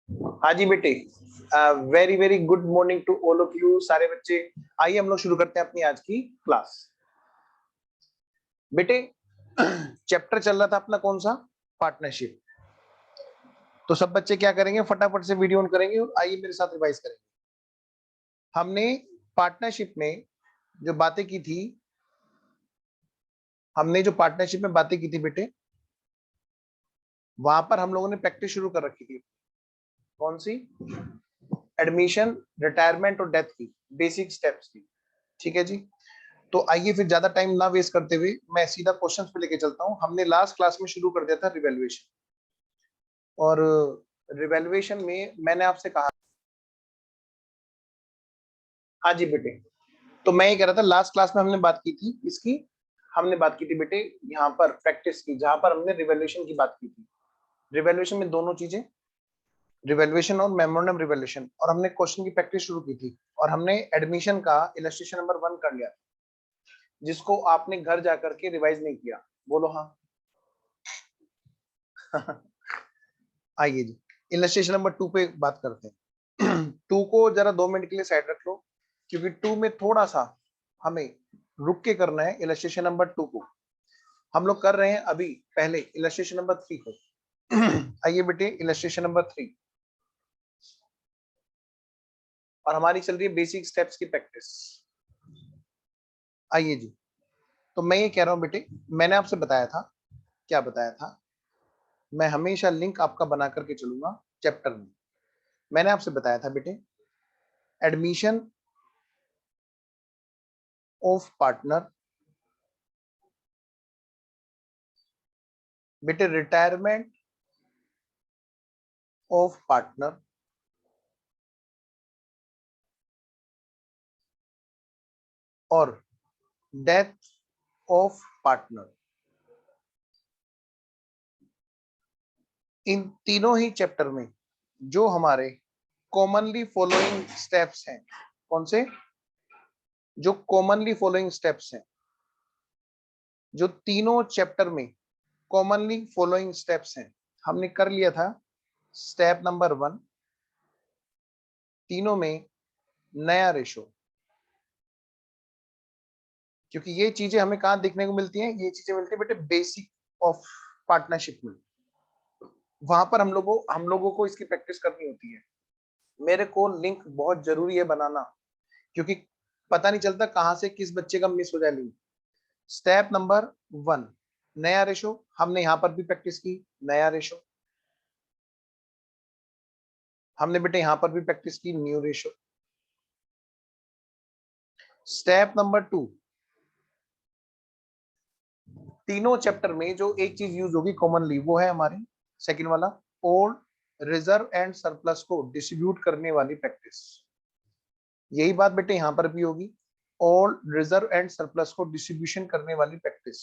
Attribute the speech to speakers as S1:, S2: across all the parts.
S1: हाँ जी बेटे, very very good morning to all of you सारे बच्चे। आइए हम लोग शुरू करते हैं अपनी आज की क्लास। बेटे चैप्टर चल रहा था अपना कौन सा, पार्टनरशिप। तो सब बच्चे क्या करेंगे, फटाफट से वीडियो ऑन करेंगे और आइए मेरे साथ रिवाइज करेंगे। हमने पार्टनरशिप में जो बातें की थी, बेटे, वहां पर हम लोगों ने प्रैक्टिस शुरू कर रखी थी। कौन सी? एडमिशन, रिटायरमेंट और डेथ की बेसिक स्टेप्स की। ठीक है जी। तो आइए फिर ज्यादा टाइम ना वेस्ट करते हुए मैं सीधा क्वेश्चंस पे लेके चलता हूं। हमने लास्ट क्लास में शुरू कर दिया था रिवैल्यूएशन, और रिवैल्यूएशन में मैंने आपसे कहा, हाँ जी बेटे, तो मैं ये कह रहा था लास्ट क्लास में हमने बात की थी इसकी, हमने बात की थी बेटे यहाँ पर प्रैक्टिस की, जहां पर हमने रिवैल्यूएशन की बात की थी। रिवैल्यूएशन में दोनों चीजें, रिवैल्यूएशन और मेमोरेंडम रिवैल्यूएशन, और हमने क्वेश्चन की प्रैक्टिस शुरू की थी, और हमने एडमिशन का इलस्ट्रेशन नंबर 1 कर लिया, जिसको आपने घर जाकर के रिवाइज नहीं किया। बोलो हाँ। आइए जी, इलस्ट्रेशन नंबर 2 पे बात करते हैं। 2 को जरा 2 मिनट के लिए साइड रख लो, क्योंकि 2 में थोड़ा सा हमें रुक के करना है। इलस्ट्रेशन नंबर 2 को हम लोग कर रहे हैं अभी, पहले इलस्ट्रेशन नंबर 3 को। आइए बेटे, इलस्ट्रेशन नंबर 3, और हमारी चल रही है बेसिक स्टेप्स की प्रैक्टिस। आइए जी, तो मैं ये कह रहा हूं बेटे, मैंने आपसे बताया था, क्या बताया था, मैं हमेशा लिंक आपका बना करके चलूंगा चैप्टर में। मैंने आपसे बताया था बेटे, एडमिशन ऑफ पार्टनर, बेटे रिटायरमेंट ऑफ पार्टनर, और डेथ ऑफ पार्टनर। इन तीनों ही चैप्टर में जो हमारे कॉमनली फॉलोइंग स्टेप्स हैं, कौन से? जो कॉमनली फॉलोइंग स्टेप्स हैं, जो तीनों चैप्टर में कॉमनली फॉलोइंग स्टेप्स हैं, हमने कर लिया था। स्टेप नंबर 1, तीनों में नया रेशो। क्योंकि ये चीजें हमें कहां देखने को मिलती हैं, ये चीजें मिलती है बेटे बेसिक ऑफ पार्टनरशिप में। वहां पर हम लोगों को इसकी प्रैक्टिस करनी होती है। मेरे को लिंक बहुत जरूरी है बनाना, क्योंकि पता नहीं चलता कहां से किस बच्चे का मिस हो जाए लिंक। स्टेप नंबर 1, नया रेशो, हमने यहां पर भी प्रैक्टिस की। नया रेशो हमने बेटे यहां पर भी प्रैक्टिस की, न्यू रेशो। स्टेप नंबर 2, तीनों चैप्टर में जो एक चीज यूज होगी कॉमनली, वो है हमारी सेकंड वाला, ओल्ड रिजर्व एंड सरप्लस को डिस्ट्रीब्यूट करने वाली प्रैक्टिस। यही बात बेटे यहां पर भी होगी, ओल्ड रिजर्व एंड सरप्लस को डिस्ट्रीब्यूशन करने वाली प्रैक्टिस।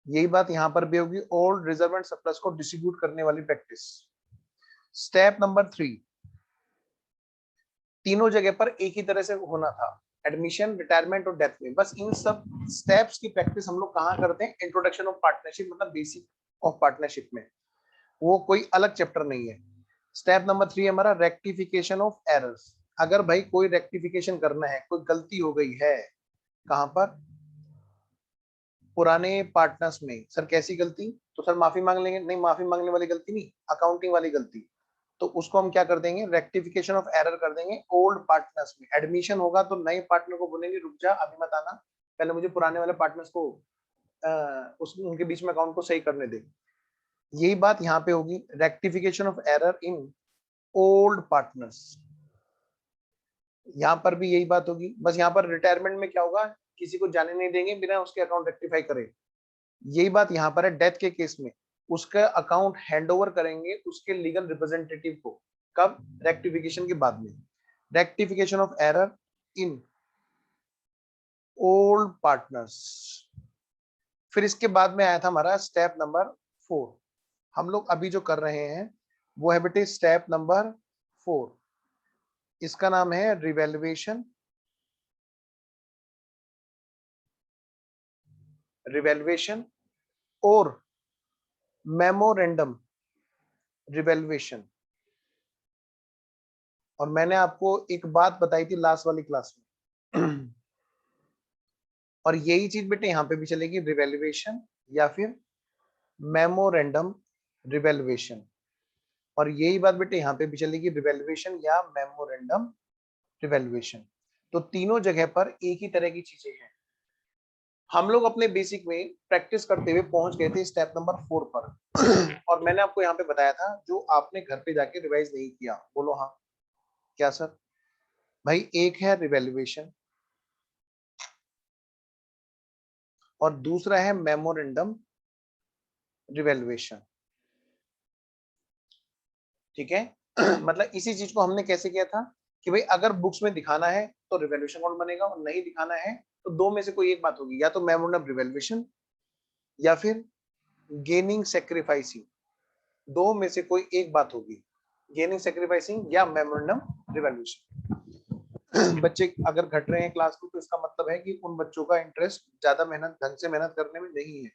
S1: यही बात यहां पर भी होगी, ओल्ड रिजर्व एंड सरप्लस को डिस्ट्रीब्यूट करने वाली प्रैक्टिस। स्टेप नंबर 3, तीनों जगह पर एक ही तरह से होना था, एडमिशन, रिटायरमेंट और डेथ में। बस इन सब स्टेप्स की प्रैक्टिस हम लोग कहाँ करते हैं? इंट्रोडक्शन ऑफ पार्टनरशिप, मतलब बेसिक ऑफ पार्टनरशिप में। वो कोई अलग चैप्टर नहीं है। स्टेप नंबर 3 हमारा रेक्टिफिकेशन ऑफ एरर्स। अगर भाई कोई रेक्टिफिकेशन करना है, कोई गलती हो गई है, कहां पर? पुराने पार्टनर्स में। सर कैसी गलती? तो सर माफी मांग लेंगे। नहीं, माफी मांगने वाली गलती नहीं, अकाउंटिंग वाली गलती। तो उसको हम क्या कर देंगे? रेक्टिफिकेशन ऑफ एरर कर देंगे ओल्ड पार्टनर्स में। एडमिशन होगा तो नए पार्टनर को बोलेंगे रुक जा, अभी मत आना, पहले मुझे पुराने वाले पार्टनर्स को उनके बीच में अकाउंट को सही करने दे। यही बात यहाँ पे होगी, rectification of error in old partners. यहाँ पर भी यही बात होगी। बस यहाँ पर रिटायरमेंट में क्या होगा, किसी को जाने नहीं देंगे बिना उसके अकाउंट रेक्टिफाई करे। यही बात यहाँ पर है डेथ के केस में, उसका अकाउंट हैंडओवर करेंगे उसके लीगल रिप्रेजेंटेटिव को। कब? रेक्टिफिकेशन के बाद में। Rectification of error in old partners. फिर इसके बाद में आया था हमारा स्टेप नंबर 4। हम लोग अभी जो कर रहे हैं वो है बेटे स्टेप नंबर 4। इसका नाम है रिवैल्यूएशन, रिवैल्यूएशन और मेमोरेंडम रिवैल्यूएशन। और मैंने आपको एक बात बताई थी लास्ट वाली क्लास में और यही चीज बेटे यहाँ पे भी चलेगी, रिवैल्यूएशन या फिर मेमोरेंडम रिवैल्यूएशन, और यही बात बेटे यहाँ पे भी चलेगी, रिवैल्यूएशन या मेमोरेंडम रिवैल्यूएशन। तो तीनों जगह पर एक ही तरह की चीजें हैं। हम लोग अपने बेसिक में प्रैक्टिस करते हुए पहुंच गए थे स्टेप नंबर 4 पर और मैंने आपको यहाँ पे बताया था जो आपने घर पे जाके रिवाइज नहीं किया, बोलो हाँ क्या सर? भाई एक है रिवैल्यूएशन और दूसरा है मेमोरेंडम रिवैल्यूएशन, ठीक है। मतलब इसी चीज को हमने कैसे किया था कि भाई अगर बुक्स में दिखाना है तो रिवैल्यूएशन अकाउंट बनेगा और नहीं दिखाना है तो दो में से कोई एक बात होगी, या तो मेमोरेंडम रिवैल्यूएशन या फिर गेनिंग सैक्रिफाइसिंग, दो में से कोई एक बात होगी, गेनिंग सैक्रिफाइसिंग या मेमोरेंडम रिवैल्यूएशन। बच्चे अगर घट रहे हैं क्लास में तो इसका मतलब है कि उन बच्चों का इंटरेस्ट ज्यादा मेहनत ढंग से मेहनत करने में नहीं है।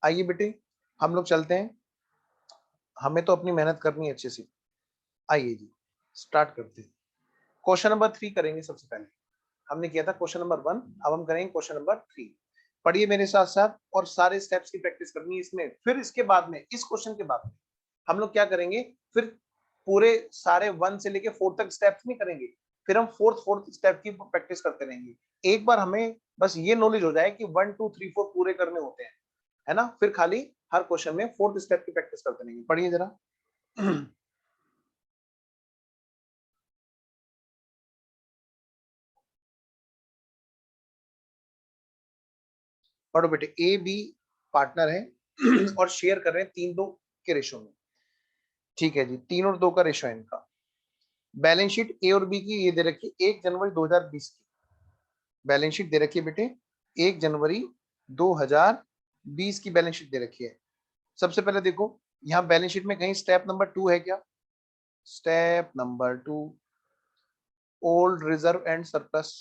S1: आइए बेटे हम लोग चलते हैं, हमें तो अपनी मेहनत करनी है अच्छे से। आइए जी स्टार्ट करते हैं। क्वेश्चन नंबर 3 करेंगे सबसे पहले। हमने किया था क्वेश्चन नंबर 1, अब हम करेंगे क्वेश्चन नंबर 3। पढ़िए मेरे साथ साथ और सारे स्टेप्स की प्रैक्टिस करनी है इसमें। फिर इसके बाद में इस क्वेश्चन के बाद में हम लोग क्या करेंगे, फिर पूरे सारे 1 से लेके 4 तक स्टेप्स नहीं करेंगे, फिर हम फोर्थ स्टेप की प्रैक्टिस करते रहेंगे। एक बार हमें बस ये नॉलेज हो जाए कि 1 2 3 4 पूरे करने होते हैं, है ना, फिर खाली हर क्वेश्चन में फोर्थ स्टेप की प्रैक्टिस करते रहेंगे। पढ़िए जरा। पढ़ो बेटे, ए बी पार्टनर है और शेयर कर रहे हैं 3-2 के रेशो में, ठीक है जी, 3 और 2 का रेशो है इनका। बैलेंस शीट ए और बी की ये दे रखी है 1 जनवरी 2020 की, बैलेंस शीट दे रखी है बेटे 1 जनवरी 2020 की बैलेंस शीट दे रखी है। सबसे पहले देखो यहाँ बैलेंस शीट में कहीं स्टेप नंबर 2 है क्या? Step number 2 old reserve and surplus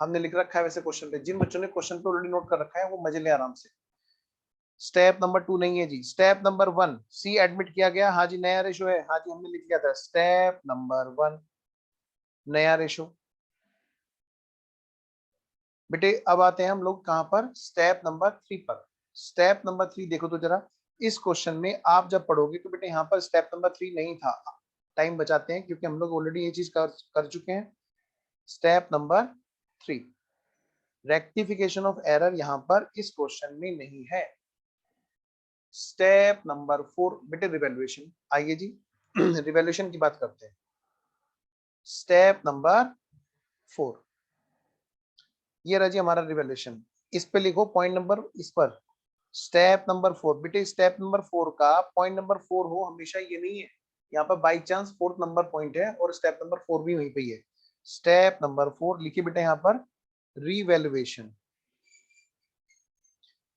S1: हमने लिख रखा है वैसे क्वेश्चन पे। जिन बच्चों ने क्वेश्चन पे ऑलरेडी नोट कर रखा है वो मजे ले आराम से। स्टेप नंबर 2 नहीं है जी, स्टेप नंबर 1 सी एडमिट किया गया, हाँ जी नया रेशो है, हाँ जी हमने लिख लिया था स्टेप नंबर 1 नया रेशो। बेटे अब आते हैं हम लोग कहां पर, स्टेप नंबर 3 पर। स्टेप नंबर 3 देखो तो जरा, इस क्वेश्चन में आप जब पढ़ोगे तो बेटे यहाँ पर स्टेप नंबर 3 नहीं था। टाइम बचाते हैं क्योंकि हम लोग ऑलरेडी ये चीज कर चुके हैं। Step number 3 rectification of error यहाँ पर इस क्वेश्चन में नहीं है। स्टेप नंबर 4 बेटे रिवैल्यूएशन। आइए जी रिवैल्यूएशन की बात करते हैं। स्टेप नंबर 4 ये रहा जी हमारा रिवैल्यूएशन। इस पे लिखो पॉइंट नंबर, इस पर स्टेप नंबर 4। बेटे स्टेप नंबर 4 का पॉइंट नंबर 4 हो हमेशा ये नहीं है, यहाँ पर by chance 4th number point है और स्टेप नंबर 4 भी वहीं पे ही है। स्टेप नंबर 4 लिखिए बेटे यहाँ पर रिवैल्यूएशन।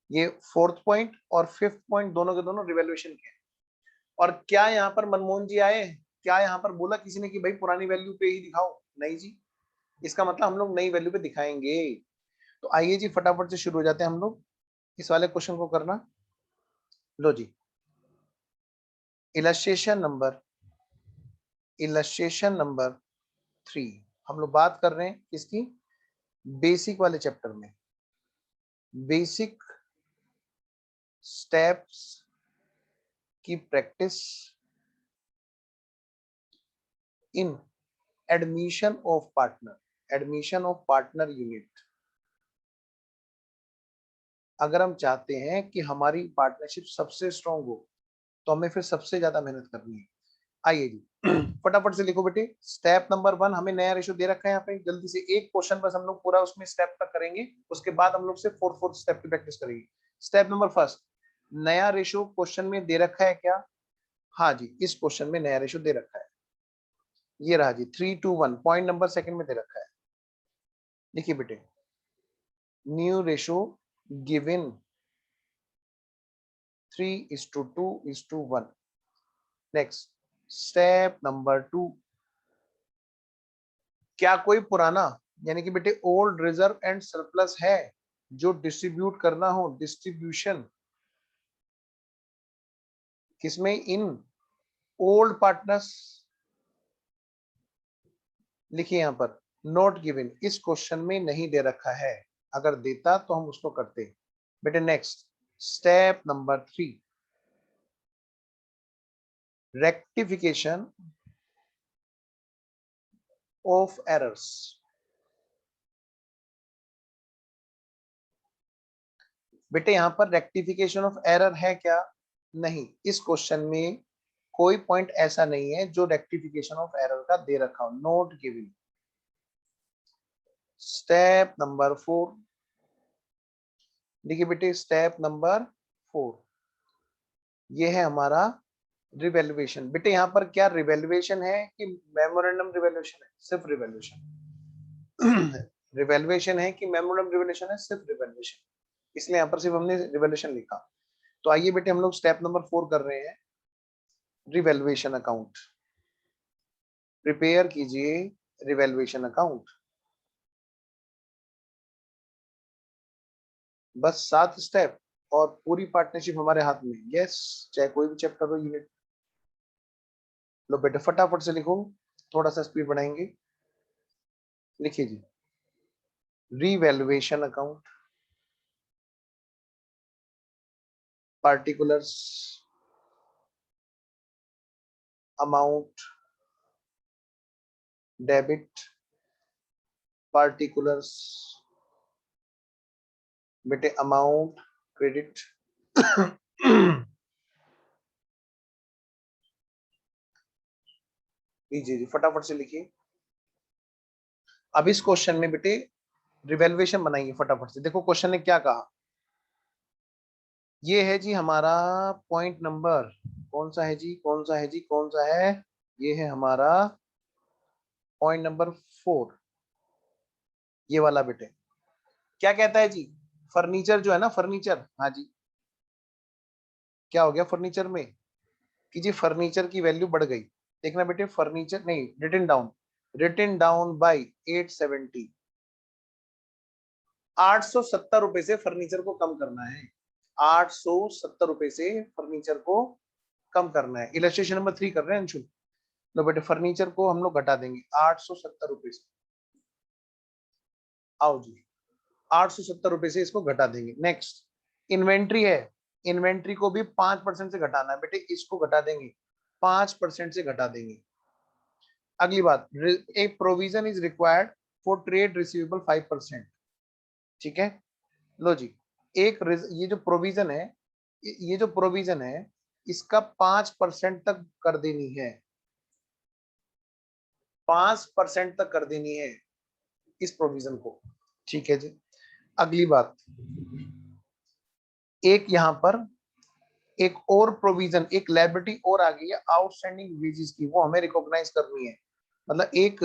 S1: ये 4th पॉइंट और 5th पॉइंट दोनों के दोनों रिवैल्यूएशन के हैं। और क्या यहाँ पर मनमोहन जी आए, क्या यहाँ पर बोला किसी ने कि भाई पुरानी वैल्यू पे ही दिखाओ? नहीं जी, इसका मतलब हम लोग नई वैल्यू पे दिखाएंगे। तो आइए जी फटाफट से शुरू हो जाते हैं हम लोग इस वाले क्वेश्चन को करना। लो जी इलस्ट्रेशन नंबर 3 हम लोग बात कर रहे हैं इसकी बेसिक वाले चैप्टर में, बेसिक स्टेप्स की practice in admission of partner unit. अगर हम चाहते हैं कि हमारी पार्टनरशिप सबसे स्ट्रांग हो तो हमें फिर सबसे ज्यादा मेहनत करनी है। आइए जी फटाफट से लिखो बेटे। स्टेप नंबर 1 हमें नया रेशो दे रखा है यहाँ पे, जल्दी से एक क्वेश्चन बस हम लोग पूरा उसमें स्टेप तक करेंगे, उसके बाद हम लोग से फोर्थ स्टेप की प्रैक्टिस करेंगे। स्टेप नंबर 1 नया रेशो क्वेश्चन में दे रखा है क्या? हाँ जी इस क्वेश्चन में नया रेशो दे रखा है, ये रहा जी 3:1 पॉइंट नंबर सेकंड में दे रखा है। देखिए बेटे new ratio given 3:2:1। Next step number 2 क्या कोई पुराना यानी कि बेटे ओल्ड रिजर्व एंड सरप्लस है जो डिस्ट्रीब्यूट करना हो, डिस्ट्रीब्यूशन किसमें, इन ओल्ड पार्टनर्स लिखिए यहाँ पर नॉट गिवन, इस क्वेश्चन में नहीं दे रखा है, अगर देता तो हम उसको करते। बेटे next step number 3, rectification of errors. बेटे यहां पर रेक्टिफिकेशन ऑफ एरर है क्या? नहीं, इस क्वेश्चन में कोई पॉइंट ऐसा नहीं है जो रेक्टिफिकेशन ऑफ एरर का दे रखा हो, नोट गिवन। स्टेप नंबर 4, देखिए बेटे स्टेप नंबर 4 ये है हमारा रिवैल्यूएशन। बेटे यहाँ पर क्या रिवैल्यूएशन है कि मेमोरेंडम रिवैल्यूएशन है? सिर्फ रिवैल्यूएशन। रिवैल्यूएशन है कि मेमोरेंडम रिवैल्यूएशन है? सिर्फ रिवैल्यूएशन, इसलिए यहाँ पर सिर्फ हमने रिवैल्यूएशन लिखा। तो आइए बेटे हम लोग स्टेप नंबर 4 कर रहे हैं, रिवैल्यूएशन अकाउंट। प्रिपेयर कीजिए रिवैल्यूएशन अकाउंट। बस 7 स्टेप और पूरी पार्टनरशिप हमारे हाथ में। यस, चाहे कोई भी चैप्टर हो, यूनिट लो बेटे फटाफट से लिखो, थोड़ा सा स्पीड बढ़ाएंगे। लिखिए जी, revaluation account, particulars, amount debit, particulars बेटे अमाउंट क्रेडिट। लीजिए जी फटाफट से लिखिए। अब इस क्वेश्चन में बेटे रिवैल्यूएशन बनाइए फटाफट से। देखो क्वेश्चन ने क्या कहा, ये है जी हमारा पॉइंट नंबर, कौन सा है जी, कौन सा है जी, कौन सा है, ये है हमारा पॉइंट नंबर 4, ये वाला बेटे। क्या कहता है जी, फर्नीचर जो है ना, फर्नीचर, हाँ जी, क्या हो गया फर्नीचर में कि जी फर्नीचर की वैल्यू बढ़ गई। देखना बेटे फर्नीचर नहीं, रिटन डाउन बाय 870, 870 रुपए से फर्नीचर को कम करना है, 870 रुपए से फर्नीचर को कम करना है। इलस्ट्रेशन नंबर 3 कर रहे हैं अंशुल। लो बेटे फर्नीचर को हम लोग घटा देंगे 870 रुपए से। आओ जी 870 रुपए से इसको घटा देंगे। नेक्स्ट इन्वेंट्री है, इन्वेंट्री को भी 5% से घटाना है बेटे, इसको घटा देंगे 5% से घटा देंगे। अगली बात, एक provision is required for trade receivable 5%। ठीक है, लो जी एक ये जो प्रोविजन है, ये जो प्रोविजन है इसका 5% तक कर देनी है, 5% तक कर देनी है इस प्रोविजन को। ठीक है जी, अगली बात, एक यहां पर एक और प्रोविजन, एक लायबिलिटी और आ गई है आउटस्टैंडिंग वेजेस की, वो हमें रिकॉग्नाइज करनी है। मतलब एक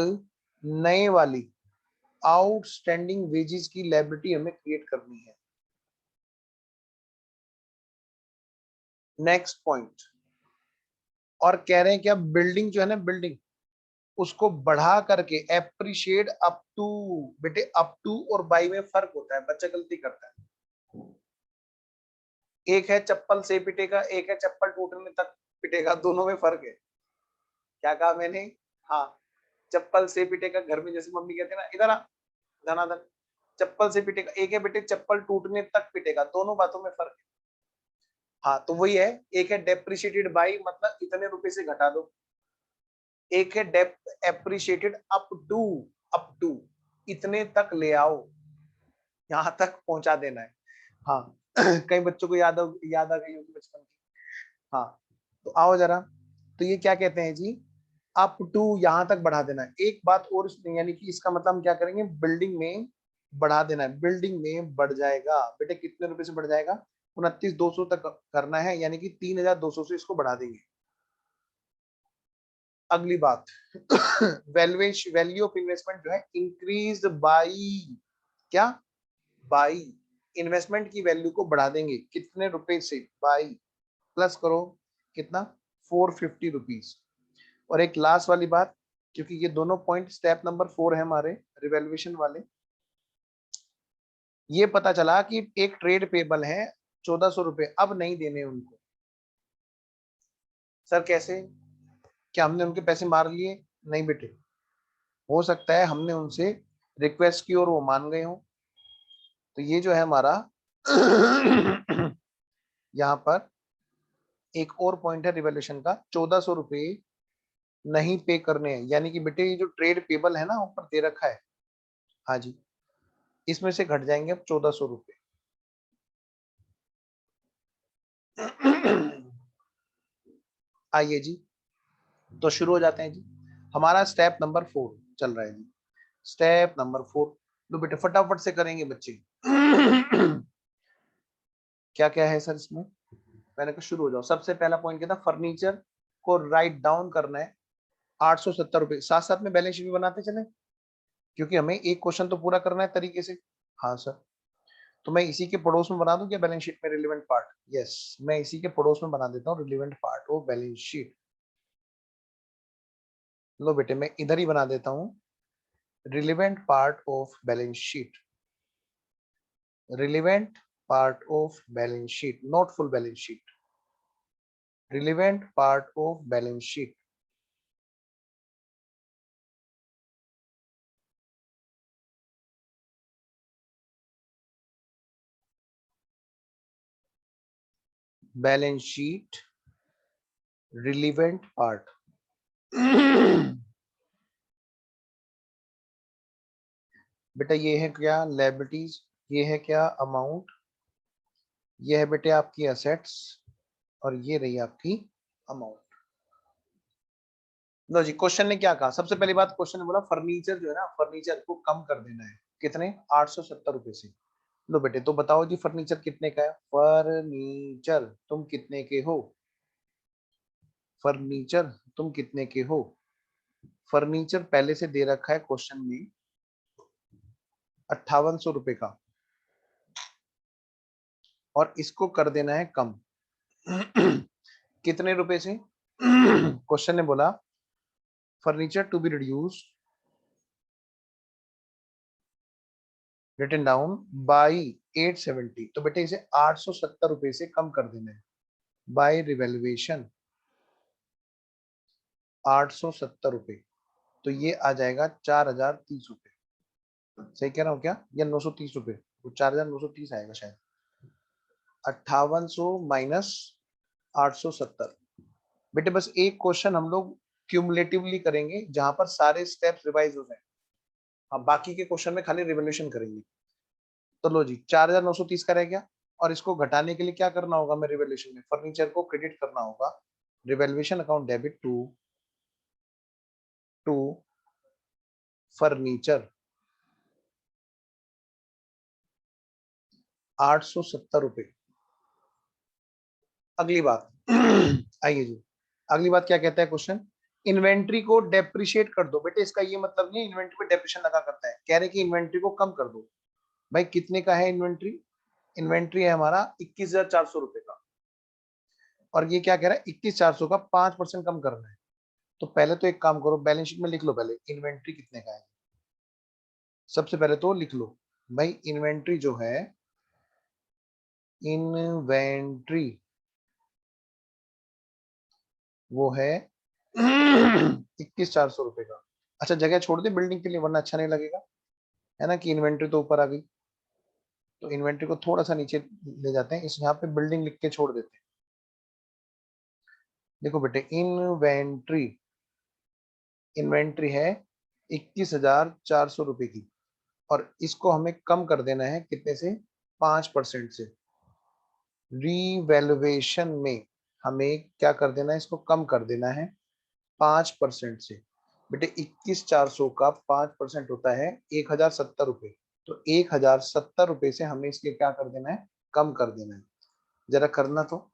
S1: नए वाली आउटस्टैंडिंग वेजेस की लायबिलिटी हमें क्रिएट करनी है। नेक्स्ट पॉइंट, और कह रहे हैं कि अब बिल्डिंग जो है ना, बिल्डिंग उसको बढ़ा करके एप्रिशिएट अप टू, बेटे अप टू और बाई में फर्क होता है, बच्चा गलती करता है। एक है चप्पल से पिटेगा, एक है चप्पल टूटने तक पिटेगा, दोनों में फर्क है। क्या कहा मैंने? हाँ, चप्पल से पिटेगा, घर में जैसे मम्मी कहते हैं ना, इधर आ धनाधन, चप्पल से पिटेगा, एक है बेटे चप्पल टूटने तक पिटेगा, दोनों बातों में फर्क है। हाँ तो वही है, एक है डेप्रिशिएटेड बाई, मतलब इतने रुपए से घटा दो, एक है डेप एप्रिशिएटेड अप टू इतने तक ले आओ, यहां तक पहुंचा देना है। हाँ कई बच्चों को याद आ गई होगी बचपन की। हाँ तो आओ जरा, तो ये क्या कहते हैं जी, अप टू यहां तक बढ़ा देना है। एक बात और यानी कि इसका मतलब हम क्या करेंगे, बिल्डिंग में बढ़ा देना है, बिल्डिंग में बढ़ जाएगा बेटे, कितने रुपए से बढ़ जाएगा, 29,200 तक करना है, यानी कि 3,200 से इसको बढ़ा देंगे। अगली बात वैल्यू ऑफ इन्वेस्टमेंट जो है इंक्रीज बाई, क्या, बाई, इन्वेस्टमेंट की वैल्यू को बढ़ा देंगे कितने रुपए से, बाई, प्लस करो कितना, 450 रुपीज। और एक लास्ट वाली बात, क्योंकि ये दोनों पॉइंट स्टेप नंबर 4 है हमारे रिवैल्यूएशन वाले, ये पता चला कि एक ट्रेड पेबल है 1400 रुपए, अब नहीं देने उनको। सर कैसे, क्या हमने उनके पैसे मार लिए? नहीं बेटे, हो सकता है हमने उनसे रिक्वेस्ट की और वो मान गए हो। तो ये जो है हमारा यहाँ पर एक और पॉइंट है रिवैल्यूएशन का, 1400 रुपये नहीं पे करने हैं, यानी कि बेटे ये जो ट्रेड पेबल है ना ऊपर दे रखा है, हाँ जी, इसमें से घट जाएंगे अब 1400 रुपये। आइए जी, तो शुरू हो जाते हैं जी। हमारा स्टेप नंबर 4 चल रहा है जी। स्टेप नंबर 4, लो बेटे फटाफट से करेंगे बच्चे। क्या क्या है सर इसमें, मैंने कहा शुरू हो जाओ। सबसे पहला पॉइंट क्या था, फर्नीचर को राइट डाउन करना है 870 रुपये। साथ साथ में बैलेंस शीट भी बनाते चले, क्योंकि हमें एक क्वेश्चन तो पूरा करना है तरीके से। हाँ सर, तो मैं इसी के पड़ोस में बना दूं क्या बैलेंस शीट में रिलेवेंट पार्ट? यस, मैं इसी के पड़ोस में बना देता हूँ relevant part of balance sheet. लो बेटे मैं इधर ही बना देता हूँ relevant part of balance sheet, relevant part of balance sheet, not full balance sheet, relevant part of balance sheet. Balance sheet relevant part. बेटा ये है क्या लायबिलिटीज, ये है क्या अमाउंट, ये है बेटे आपकी असेट्स, और ये रही आपकी अमाउंट। लो जी, क्वेश्चन ने क्या कहा, सबसे पहली बात क्वेश्चन ने बोला फर्नीचर जो है ना, फर्नीचर को कम कर देना है, कितने, 870 रुपए से। लो बेटे तो बताओ जी फर्नीचर कितने का है, फर्नीचर तुम कितने के हो, फर्नीचर तुम कितने के हो। फर्नीचर पहले से दे रखा है क्वेश्चन में 5800 रुपए का, और इसको कर देना है कम। कितने रुपए से? क्वेश्चन ने बोला furniture to be reduce written down by 870, तो बेटे इसे 870 रुपए से कम कर देना है बाय रिवेल्युएशन 870 रुपए, तो ये आ जाएगा 4030 रुपए। सही कह रहा हूँ क्या, या 930 रुपए, वो 4930 आएगा शायद। 5800 माइनस 870। बेटे बस एक क्वेश्चन हम लोग क्यूमुलेटिवली करेंगे जहां पर सारे स्टेप्स रिवाइज हो जाए, हाँ बाकी के क्वेश्चन में खाली रिवोल्यूशन करेंगे। तो लो जी 4930 का रह गया, और इसको घटाने के लिए क्या करना होगा, मैं रिवोल्यूशन में फर्नीचर को क्रेडिट करना होगा, revaluation account debit to furniture 870 रुपए। अगली बात आइए जी, अगली बात क्या कहता है क्वेश्चन, इन्वेंट्री को डेप्रिशिएट कर दो। बेटे इसका ये मतलब नहीं इन्वेंट्री पे डेप्रिशिएशन लगा करता है, कह रहे कि इन्वेंट्री को कम कर दो। भाई कितने का है इन्वेंट्री, इन्वेंट्री है हमारा 21,400 रुपए का, और ये क्या कह रहा है 21,400 का 5% कम करना है। तो पहले तो एक काम करो, बैलेंस शीट में लिख लो पहले इन्वेंट्री कितने का है। सबसे पहले तो लिख लो भाई इन्वेंट्री जो है, इन्वेंट्री वो है 21,400 रुपए का। अच्छा जगह छोड़ दे बिल्डिंग के लिए, वरना अच्छा नहीं लगेगा, है ना, कि इन्वेंट्री तो ऊपर आ गई, तो इन्वेंट्री को थोड़ा सा नीचे ले जाते हैं, इस यहाँ पे बिल्डिंग लिख के छोड़ देते हैं। देखो बेटे इन्वेंट्री, इन्वेंट्री है 21,400 रुपए की, और इसको हमें कम कर देना है कितने से, 5% से। रीवैल्यूएशन में हमें क्या कर देना है, इसको कम कर देना है 5% से। बेटे 21,400 का 5% होता है 1,070 रुपए, तो 1,070 रुपए से हमें इसके क्या कर देना है, कम कर देना है। जरा करना तो,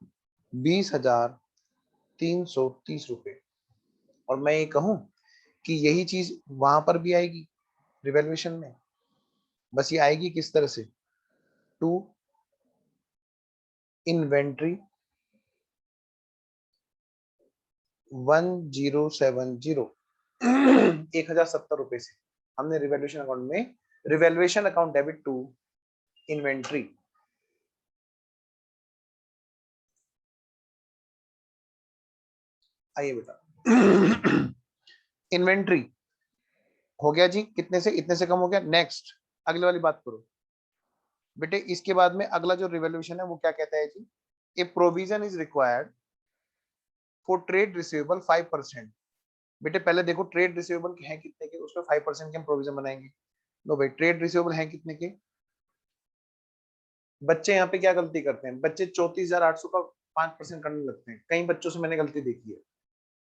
S1: 20,330 रुपए। और मैं ये कहूं कि यही चीज वहां पर भी आएगी रिवैल्यूएशन में, बस ये आएगी किस तरह से, टू इन्वेंट्री 1070 1,070 रुपए से हमने रिवैल्यूएशन अकाउंट में, revaluation account debit to inventory. आइए बेटा इन्वेंट्री हो गया जी, कितने से इतने से कम हो गया। नेक्स्ट अगले वाली बात करो बेटे। इसके बाद में अगला जो रिवॉल्यूशन है वो क्या कहता है जी, a provision is required for trade receivable 5%। बेटे पहले देखो ट्रेड रिसीवेबल है कितने के, उसमें 5% के हम प्रोविजन बनाएंगे। लो भाई ट्रेड रिसीवेबल है कितने के। बच्चे यहाँ पे क्या गलती करते हैं, बच्चे 34,800 का 5% करने लगते हैं। कई बच्चों से मैंने गलती देखी है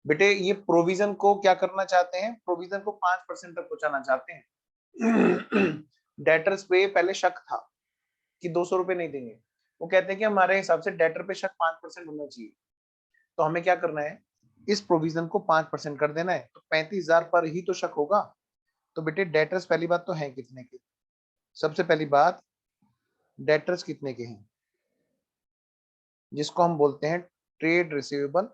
S1: बेटे। ये प्रोविजन को क्या करना चाहते हैं, प्रोविजन को 5% तक पहुंचाना चाहते हैं। डेटर्स पे पहले शक था कि 200 रुपए नहीं देंगे। वो कहते हैं कि हमारे हिसाब से डेटर पे शक 5% होना चाहिए। तो हमें क्या करना है, इस प्रोविजन को 5% कर देना है। तो 35,000 पर ही तो शक होगा। तो बेटे डेटर्स पहली बात तो है कितने के, सबसे पहली बात डेटर्स कितने के हैं, जिसको हम बोलते हैं ट्रेड रिसीवेबल।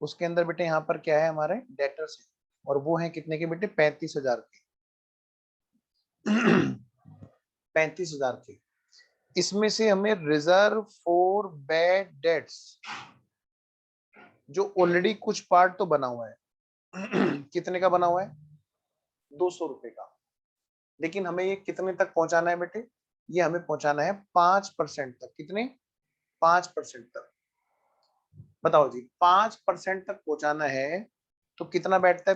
S1: उसके अंदर बेटे यहाँ पर क्या है, हमारे डेटर्स है, और वो है कितने के बेटे, 35,000 के। 35,000 के। इसमें से हमें रिजर्व फॉर बैड डेट्स, जो ऑलरेडी कुछ पार्ट तो बना हुआ है। कितने का बना हुआ है, 200 रुपए का। लेकिन हमें ये कितने तक पहुंचाना है बेटे, ये हमें पहुंचाना है 5% तक। कितने, 5% तक। बताओ जी, 5% तक पहुंचाना है तो कितना बैठता है,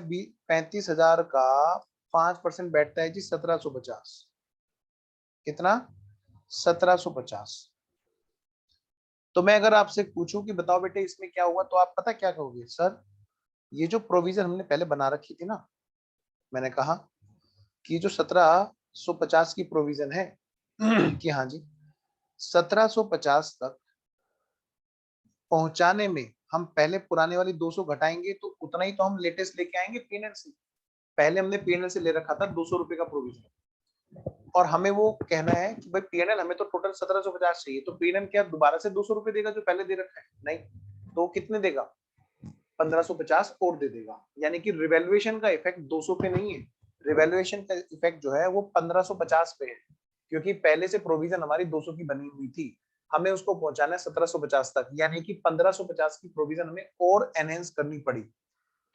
S1: 35,000 का 5% बैठता है जी 1750। कितना, 1750। तो मैं अगर आपसे पूछूं कि बताओ बेटे इसमें क्या हुआ, तो आप पता क्या कहोगे, सर ये जो प्रोविजन हमने पहले बना रखी थी ना, मैंने कहा कि जो 1750 की प्रोविजन है कि हाँ जी 1750 तक पहुंचाने में हम पहले पुराने वाली 200 घटाएंगे तो उतना ही तो हम लेटेस्ट लेके आएंगे पीएनएल से। पहले हमने पीएनएल से ले रखा था 200 रुपए का प्रोविजन, और हमें वो कहना है कि भाई पीएनएल हमें तो टोटल 1750 चाहिए। तो पीएनएल क्या दोबारा से 200 रुपए देगा जो पहले दे रखा है, नहीं। तो कितने देगा, 1550 और दे देगा। यानी कि रिवैल्यूएशन का इफेक्ट 200 पे नहीं है, रिवैल्यूएशन का इफेक्ट जो है वो 1550 पे है, क्योंकि पहले से प्रोविजन हमारी 200 की बनी हुई थी। हमें उसको पहुंचाना है 1750 तक, यानी कि 1550 की प्रोविजन हमें और एनहेंस करनी पड़ी।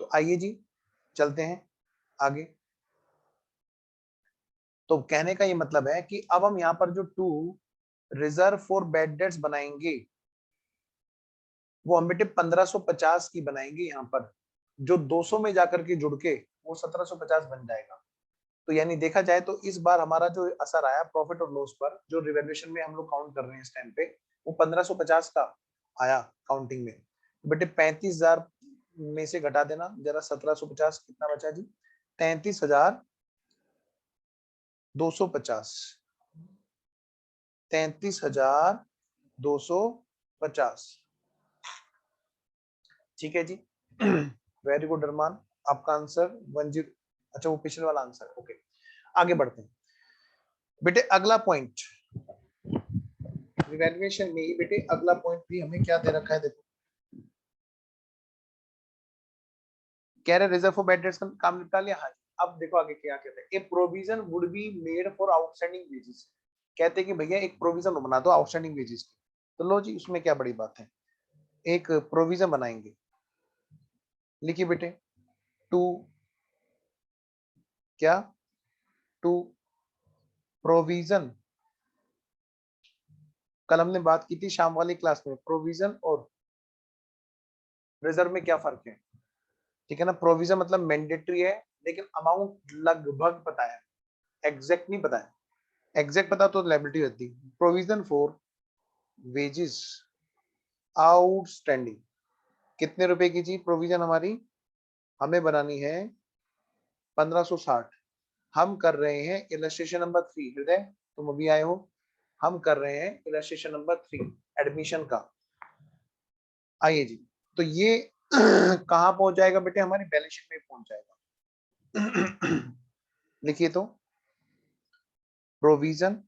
S1: तो आइए जी चलते हैं आगे। तो कहने का ये मतलब है कि अब हम यहाँ पर जो to reserve for bad debts बनाएंगे वो हम बेटे 1550 की बनाएंगे। यहाँ पर जो 200 में जाकर के जुड़ के वो 1750 बन जाएगा। तो यानी देखा जाए तो इस बार हमारा जो असर आया प्रॉफिट और लॉस पर, जो रिवैल्यूएशन में हम लोग काउंट कर रहे हैं इस टाइम पे, वो 1550 का आया काउंटिंग में। बेटे 35,000 में से घटा देना जरा 1750, कितना बचा जी, 33,250। 33,250। ठीक है जी। वेरी गुड अरमान, आपका आंसर 10। अच्छा वो पिछले वाला आंसर, ओके। आगे बढ़ते हैं बेटे। अगला पॉइंट रिवैल्यूएशन में ही बेटे, अगला पॉइंट भी हमें क्या दे रखा है, देखो कह रहे रिजर्व फॉर बैड डेट्स का काम निपटा लिया। हाँ, अब देखो आगे क्या कहते हैं, ए provision would be made for outstanding wages. कहते हैं कि भैया एक प्रोविजन बना दो आउटस्टैंडिंग वेजेस की। तो लो जी, उसमें क्या बड़ी बात है, एक प्रोविजन बनाएंगे। लिखिए बेटे, टू क्या, टू प्रोविजन। कल हमने बात की थी शाम वाली क्लास में, प्रोविजन और रिजर्व में क्या फर्क है। ठीक है ना, प्रोविजन मतलब मैंडेटरी है, लेकिन अमाउंट लगभग पता है, एग्जैक्ट नहीं पता है। एग्जैक्ट पता तो लायबिलिटी रहती। प्रोविजन फॉर वेजेस आउटस्टैंडिंग, कितने रुपए की जी प्रोविजन हमारी, हमें बनानी है 1560। हम कर रहे हैं इलस्ट्रेशन नंबर 3। हृदय तुम अभी आए हो, हम कर रहे हैं इलस्ट्रेशन नंबर 3 एडमिशन का। आइए जी, तो ये कहाँ पहुंच जाएगा बेटे, हमारी बैलेंस शीट में पहुंच जाएगा। लिखिए तो, प्रोविजन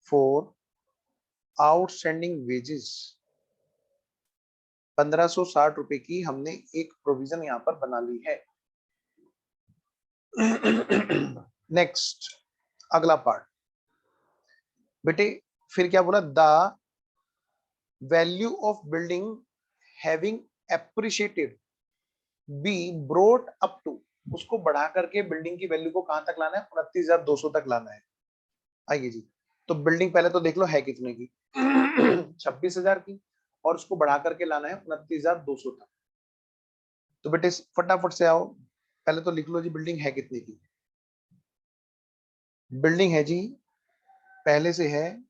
S1: फॉर आउटस्टैंडिंग वेजेस 1560 रुपए की हमने एक प्रोविजन यहां पर बना ली है। नेक्स्ट अगला पार्ट बेटे, फिर क्या बोला, the value of building having appreciated be brought up to. उसको बढ़ा करके बिल्डिंग की वैल्यू को कहां तक लाना है, 29,200 तक लाना है। आइए जी, तो बिल्डिंग पहले तो देख लो है कितने की 26,000 की, और उसको बढ़ा करके लाना है 29,200 तक। तो बेटे फटाफट से आओ, पहले तो लिख लो जी बिल्डिंग है कितने की। बिल्डिंग है जी पहले से है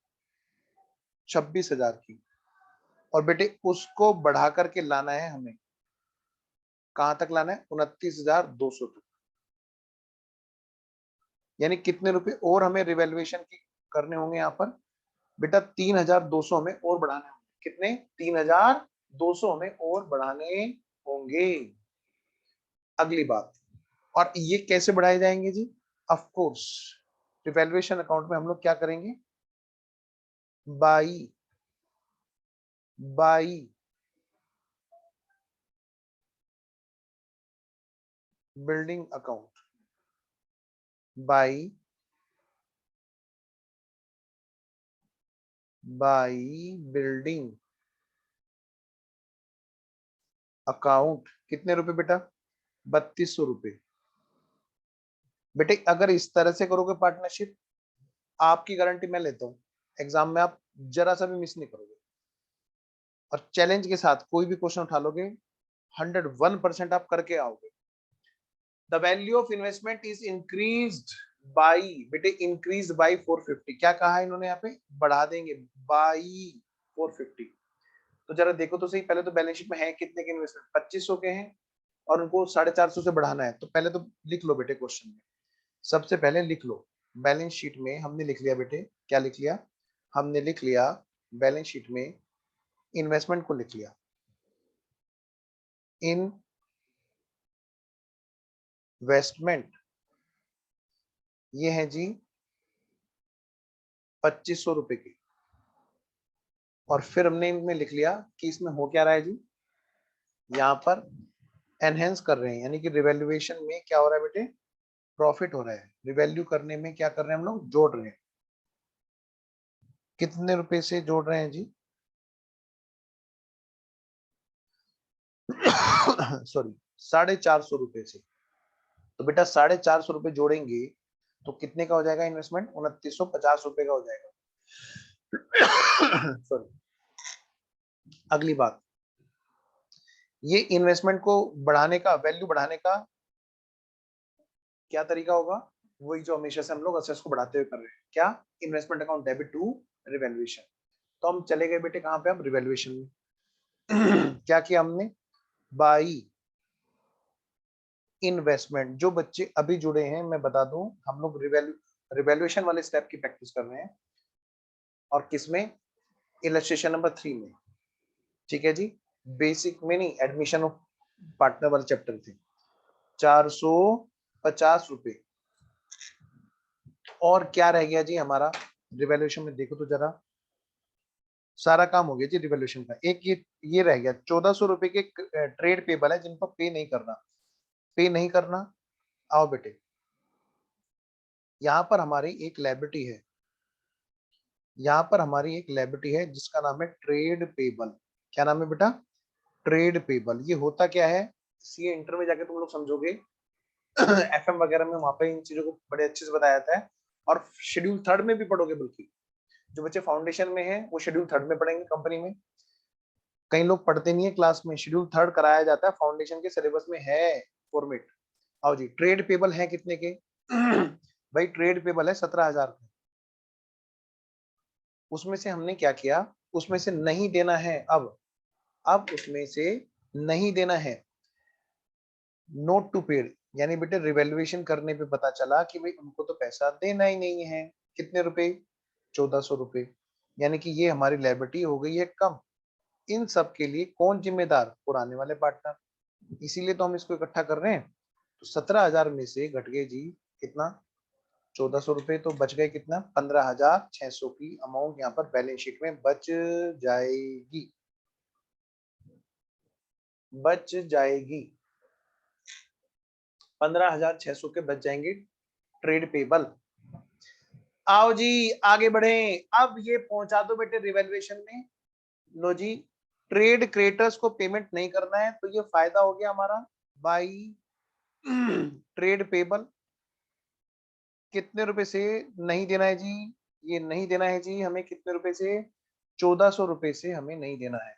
S1: 26,000 की, और बेटे उसको बढ़ा करके लाना है हमें, कहां तक लाना है, 29,200 तक। यानी कितने रुपए और हमें रिवैल्यूएशन की करने होंगे यहाँ पर बेटा, 3,200 हमें और बढ़ाने होंगे। कितने, 3,200 हमें और बढ़ाने होंगे। अगली बात, और ये कैसे बढ़ाए जाएंगे जी, ऑफ कोर्स रिवैल्यूएशन अकाउंट में हम लोग क्या करेंगे, by building account, by building account. कितने रुपए बेटा, 3,200 रुपए। बेटे अगर इस तरह से करोगे पार्टनरशिप, आपकी गारंटी मैं लेता हूँ एग्जाम में आप जरा सा भी मिस नहीं करोगे, और चैलेंज के साथ कोई भी क्वेश्चन उठा लोगे 101% आप करके आओगे। The value of investment is increased by, बेटे इंक्रीज बाई 450। क्या कहा है इन्होंने यहाँ पे, बढ़ा देंगे बाई 450। तो जरा देखो तो सही, पहले तो बैलेंस शीट में है कितने के इन्वेस्टमेंट, 2,500 के हैं, और उनको 450 से बढ़ाना है। तो पहले तो लिख लो बेटे क्वेश्चन में, सबसे पहले लिख लो बैलेंस शीट में हमने लिख लिया बेटे, क्या लिख लिया, हमने लिख लिया बैलेंस शीट में इन्वेस्टमेंट को लिख लिया, इन्वेस्टमेंट ये है जी 2,500 रुपए की, और फिर हमने इनमें लिख लिया कि इसमें हो क्या रहा है जी, यहाँ पर एनहेंस कर रहे हैं, यानी कि रिवैल्यूएशन में क्या हो रहा है बेटे, प्रॉफिट हो रहा है। रिवैल्यू करने में क्या कर रहे हैं हम लोग, जोड़ रहे हैं। कितने रुपए से जोड़ रहे हैं जी सॉरी, 450 रुपए से। तो बेटा 450 रुपए जोड़ेंगे तो कितने का हो जाएगा इन्वेस्टमेंट, 2,950 रुपए का हो जाएगा। सॉरी, अगली बात, ये इन्वेस्टमेंट को बढ़ाने का, वैल्यू बढ़ाने का क्या तरीका होगा, वही जो हमेशा से हम लोग असेट्स को बढ़ाते हुए कर रहे हैं, क्या, investment account debit to revaluation. तो हम चले गए बेटे कहां पे, अब रिवैल्यूएशन में क्या किया हमने, बाई इन्वेस्टमेंट। जो बच्चे अभी जुड़े हैं मैं बता दूं, हम लोग रिवैल्यूएशन वाले स्टेप की प्रैक्टिस कर रहे हैं, और किसमें, इलस्ट्रेशन नंबर 3 में, ठीक है जी। बेसिक में नहीं, एडमिशन ऑफ पार्टनर वाले चैप्टर थे, 450 रुपए। और क्या रह गया जी हमारा रिवैल्यूएशन में, देखो तो जरा, सारा काम हो गया जी रिवैल्यूएशन का। एक ये रह गया 1,400 रुपए के ट्रेड पेबल है जिनको पे नहीं करना, पे नहीं करना। आओ बेटे, यहाँ पर हमारी एक लायबिलिटी है, यहाँ पर हमारी एक लायबिलिटी है जिसका नाम है ट्रेड पेबल। क्या नाम है बेटा, ट्रेड पेबल। ये होता क्या है, सीए इंटर में जाके तुम लोग समझोगे एफएम वगैरह में, वहां पे इन चीजों को बड़े अच्छे से बताया जाता है, और शेड्यूल 3 में भी पढ़ोगे। बल्कि जो बच्चे फाउंडेशन में हैं वो शेड्यूल 3 में पढ़ेंगे कंपनी में। कई लोग पढ़ते नहीं है क्लास में, शेड्यूल 3 कराया जाता है, फाउंडेशन के सिलेबस में है फॉर्मेट। आओ जी, ट्रेड पेबल है कितने के भाई, ट्रेड पेबल है 17,000 के। उसमें से हमने क्या किया, उसमें से नहीं देना है, अब उसमें से नहीं देना है, नोट टू पेड। यानी बेटे रिवैल्यूएशन करने पे पता चला कि भाई उनको तो पैसा देना ही नहीं है। कितने रुपए, 1,400 रुपए। यानी कि ये हमारी लायबिलिटी हो गई है कम। इन सब के लिए कौन जिम्मेदार, पुराने वाले पार्टनर। इसीलिए तो हम इसको इकट्ठा कर रहे हैं। तो 17,000 में से घट गए जी कितना, 1,400 रुपए। तो बच गए कितना, 15,600 की अमाउंट यहाँ पर बैलेंस शीट में बच जाएगी, बच जाएगी। 15,600 के बच जाएंगे ट्रेड पेबल। आओ जी आगे बढ़े, अब ये पहुंचा दो बेटे रिवैल्यूएशन में। लो जी, ट्रेड क्रेडिटर्स को पेमेंट नहीं करना है, तो ये फायदा हो गया हमारा बाई ट्रेड पेबल कितने रुपए से नहीं देना है जी, ये नहीं देना है जी हमें, कितने रुपए से, 1400 रुपए से हमें नहीं देना है।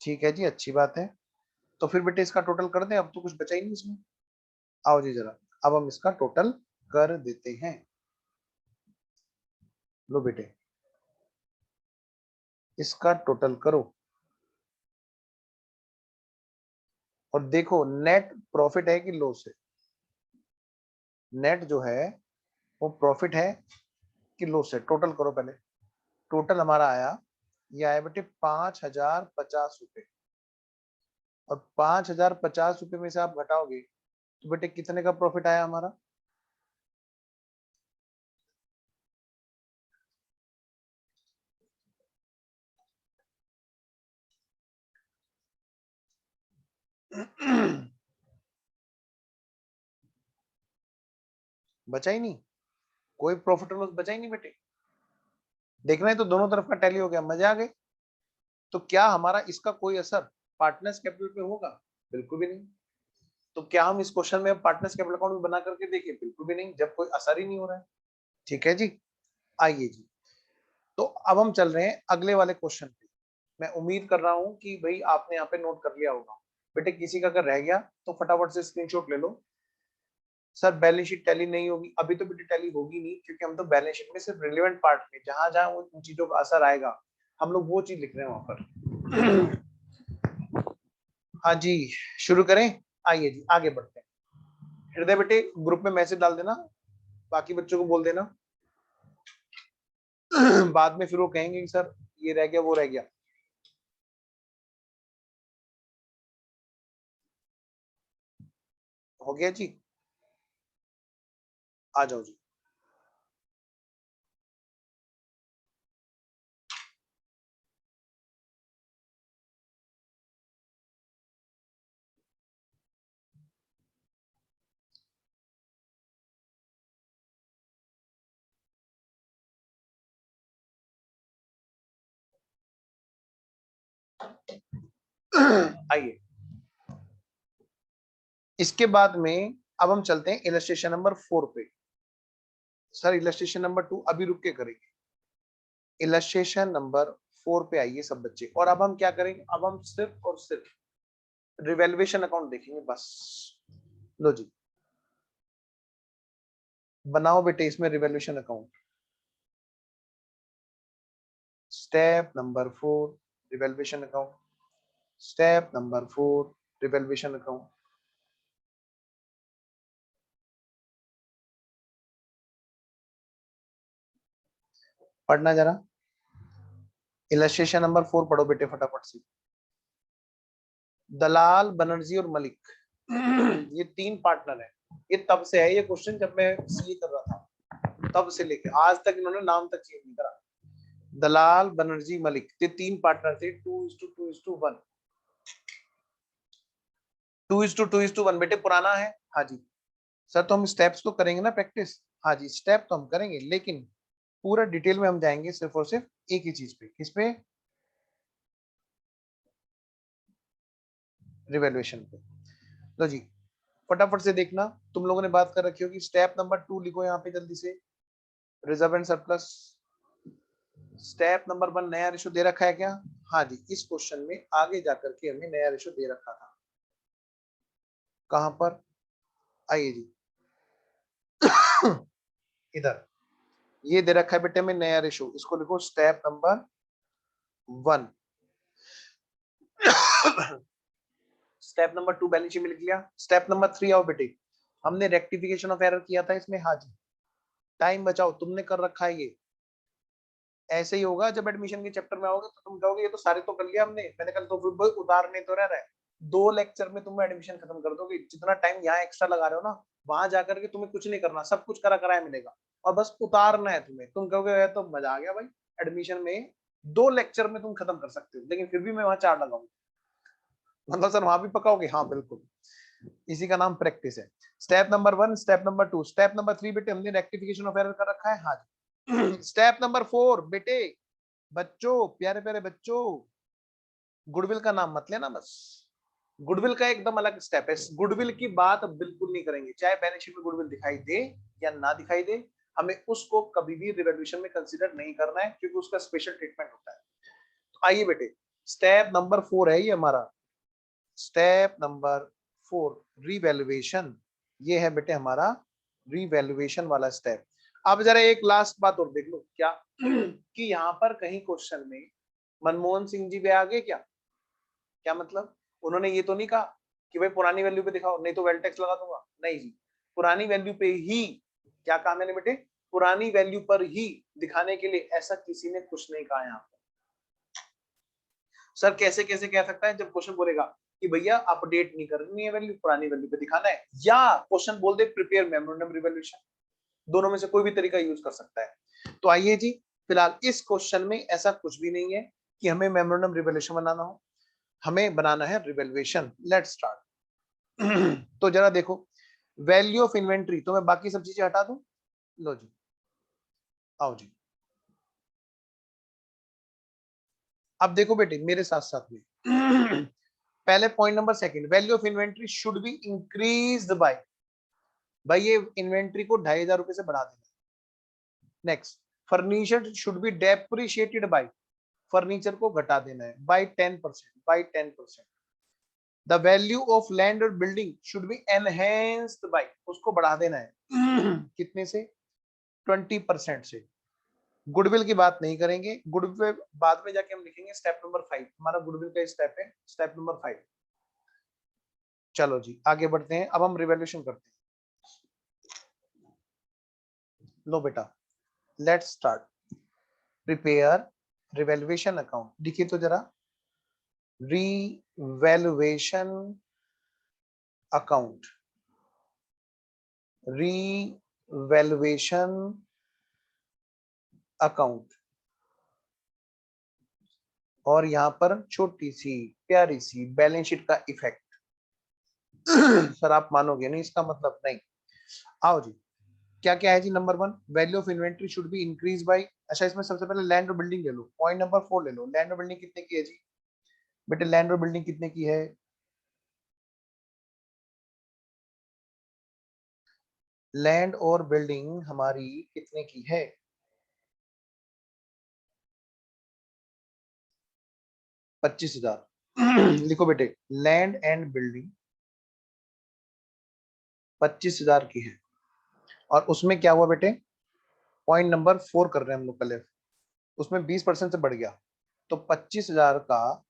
S1: ठीक है जी, अच्छी बात है। तो फिर बेटे इसका टोटल कर दें, अब तो कुछ बचा ही नहीं इसमें। आओ जी जरा, अब हम इसका टोटल कर देते हैं। लो बेटे, इसका टोटल करो और देखो नेट प्रॉफिट है कि लॉस है। नेट जो है वो प्रॉफिट है कि लॉस है, टोटल करो पहले। टोटल हमारा आया, ये आया बेटे 5050 रुपए। और 5050 रुपए में से आप घटाओगे तो बेटे कितने का प्रॉफिट आया हमारा? बचा ही नहीं, कोई प्रॉफिट और लॉस बचा ही नहीं बेटे। देखना है तो दोनों तरफ का टैली हो गया, मजा आ गई। तो क्या हमारा इसका कोई असर पार्टनर्स कैपिटल पे होगा? बिल्कुल भी नहीं। तो क्या हम इस क्वेश्चन में पार्टनर्स कैपिटल अकाउंट बना करके देखिए? बिल्कुल भी नहीं, जब कोई असर ही नहीं हो रहा है। ठीक है जी, आइए जी, तो अब हम चल रहे हैं अगले वाले क्वेश्चन पे। मैं उम्मीद कर रहा हूं कि भाई आपने यहाँ पे नोट कर लिया होगा। बेटे किसी का अगर रह गया तो फटाफट से स्क्रीनशॉट ले लो। सर बैलेंस शीट टैली नहीं होगी अभी, तो बेटे टैली होगी नहीं, क्योंकि हम तो बैलेंस शीट में सिर्फ रिलेवेंट पार्ट में जहां जहां उन चीजों का असर आएगा हम लोग वो चीज लिख रहे हैं वहां पर। हाँ जी, शुरू करें? आइए जी आगे बढ़ते हैं। हृदय बेटे ग्रुप में मैसेज डाल देना, बाकी बच्चों को बोल देना। बाद में फिर वो कहेंगे कि सर ये रह गया वो रह गया। हो गया जी, आ जाओ जी। आइए, इसके बाद में अब हम चलते हैं इलस्ट्रेशन नंबर 4 पे। सर इलस्ट्रेशन नंबर 2 अभी रुक के करेंगे। इलस्ट्रेशन नंबर 4 पे आइए सब बच्चे, और अब हम क्या करेंगे? अब हम सिर्फ और सिर्फ रिवैल्यूएशन अकाउंट देखेंगे बस। लो जी, बनाओ बेटे इसमें revaluation account. Step number 4 revaluation account. Step number 4 revaluation account. पढ़ना जरा, इलस्ट्रेशन नंबर 4 पढ़ो बेटे फटाफट से। दलाल बनर्जी और मलिक ये 3 पार्टनर है। ये तब से है ये क्वेश्चन, जब मैं सीए कर रहा था तब से लेके आज तक इन्होंने नाम तक चेंज नहीं करा। दलाल बनर्जी मलिक ये 3 पार्टनर थे, 2:2:1। 2:2:1 बेटे पुराना है। हाँ जी सर, तो हम स्टेप्स तो करेंगे ना प्रैक्टिस। हाँ जी स्टेप तो हम करेंगे, लेकिन पूरा डिटेल में हम जाएंगे सिर्फ और सिर्फ एक ही चीज पे। किस पे? रिवैल्यूएशन पे। लो जी, फटाफट से देखना, तुम लोगों ने बात कर रखी होगी। स्टेप नंबर 2 लिखो यहाँ पे जल्दी से, reserve and surplus. Step number 1 नया रेशो दे रखा है क्या? हाँ जी, इस क्वेश्चन में आगे जाकर के हमें नया रेशो दे रखा था। कहां पर? आइए जी, इधर ये दे रखा है बेटे में नया रेशो, इसको लिखो step number 1। Step number 2 balance sheet में लिख लिया। स्टेप नंबर 3 आओ बेटे, हमने रेक्टिफिकेशन ऑफ एरर किया था इसमें। हाँ जी, टाइम बचाओ, तुमने कर रखा है ये। ऐसे ही होगा जब एडमिशन के चैप्टर में आओगे तो तुम कहोगे ये तो सारे तो कर लिया हमने। मैंने कहा तो फिर उतारने तो रह रहा है। 2 लेक्चर में तुम एडमिशन खत्म कर दोगे। जितना टाइम यहाँ एक्स्ट्रा लगा रहे हो ना, वहां जाकर के तुम्हें कुछ नहीं करना, सब कुछ करा कराया मिलेगा और बस उतारना है तुम्हें। तुम कहोगे तो मजा आ गया भाई, एडमिशन में 2 लेक्चर में तुम खत्म कर सकते हो, लेकिन फिर भी मैं वहां 4 लगाऊंगा। मतलब सर वहां भी पकाओगे? हाँ बिल्कुल, इसी का नाम प्रैक्टिस है। Step number 1, step number 2, step number 3 बेटे हमने रेक्टिफिकेशन ऑफ एरर कर रखा है। हाँ जी। स्टेप नंबर 4 बेटे, बच्चों प्यारे प्यारे बच्चों, गुडविल का नाम मत लेना बस। गुडविल का एकदम अलग स्टेप है। गुडविल की बात बिल्कुल नहीं करेंगे, चाहे बैलेंस शीट में गुडविल दिखाई दे या ना दिखाई दे, हमें उसको कभी भी रिवैल्यूएशन में कंसीडर नहीं करना है, क्योंकि उसका स्पेशल ट्रीटमेंट होता है। तो आइए बेटे, स्टेप नंबर 4 है ये हमारा, स्टेप नंबर 4 रिवैल्यूएशन। ये है बेटे हमारा रिवैल्यूएशन वाला स्टेप। अब जरा एक लास्ट बात और देख लो, क्या कि यहाँ पर कहीं क्वेश्चन में मनमोहन सिंह जी भी आ गए क्या? क्या मतलब, उन्होंने ये तो नहीं कहा कि भाई पुरानी वैल्यू पे दिखाओ नहीं तो वेल टैक्स लगा दूंगा, नहीं जी, पुरानी वैल्यू पे ही, क्या कहा मैंने बेटे, पुरानी वैल्यू पर ही दिखाने के लिए, ऐसा किसी ने कुछ नहीं कहा यहाँ पर। सर कैसे कैसे कह सकता है, जब क्वेश्चन बोलेगा कि भैया अपडेट नहीं करनी है वैल्यू, पुरानी वैल्यू पे दिखाना है, या क्वेश्चन बोल दे प्रिपेयर मेमोरेंडम रिवैल्यूएशन, दोनों में से कोई भी तरीका यूज कर सकता है। तो आइए जी, फिलहाल इस क्वेश्चन में ऐसा कुछ भी नहीं है कि हमें मेमोरेंडम रिवैल्यूएशन बनाना हो, हमें बनाना है रिवैल्यूएशन। Let's start. तो जरा देखो, वैल्यू ऑफ इन्वेंट्री, तो मैं बाकी सब चीजें हटा दूं, लो जी, आओ जी। अब देखो बेटे मेरे साथ साथ में, पहले point number second, value of inventory should be increased by, भाई ये इन्वेंट्री को 2,500 रुपए से बढ़ा देना। Next, furniture should be depreciated by, furniture को घटा देना है by 10%, by 10%। The value of land और building should be enhanced by, उसको बढ़ा देना है कितने से, 20% से। गुडविल की बात नहीं करेंगे, गुडविल बाद में जाके हम लिखेंगे स्टेप नंबर 5, हमारा गुडविल का स्टेप है स्टेप नंबर 5। चलो जी आगे बढ़ते हैं, अब हम रिवैल्यूएशन करते हैं। लो बेटा, let's start, prepare revaluation account. देखिए तो जरा, रिवैल्यूएशन अकाउंट, रिवैल्यूएशन अकाउंट, और यहां पर छोटी सी प्यारी सी बैलेंस शीट का इफेक्ट। सर आप मानोगे नहीं इसका मतलब, नहीं, आओ जी, क्या क्या है जी। Number 1, value of inventory should be increase by, अच्छा इसमें सबसे पहले लैंड और बिल्डिंग ले लो, पॉइंट नंबर 4 ले लो, लैंड और बिल्डिंग कितने की है जी बेटे, लैंड और बिल्डिंग कितने की है, लैंड और बिल्डिंग हमारी कितने की है, 25,000। लिखो बेटे, लैंड एंड बिल्डिंग 25,000 की है, और उसमें क्या हुआ बेटे, पॉइंट नंबर 4 कर रहे हैं हम लोग पहले, उसमें 20% से बढ़ गया, तो 25,000 का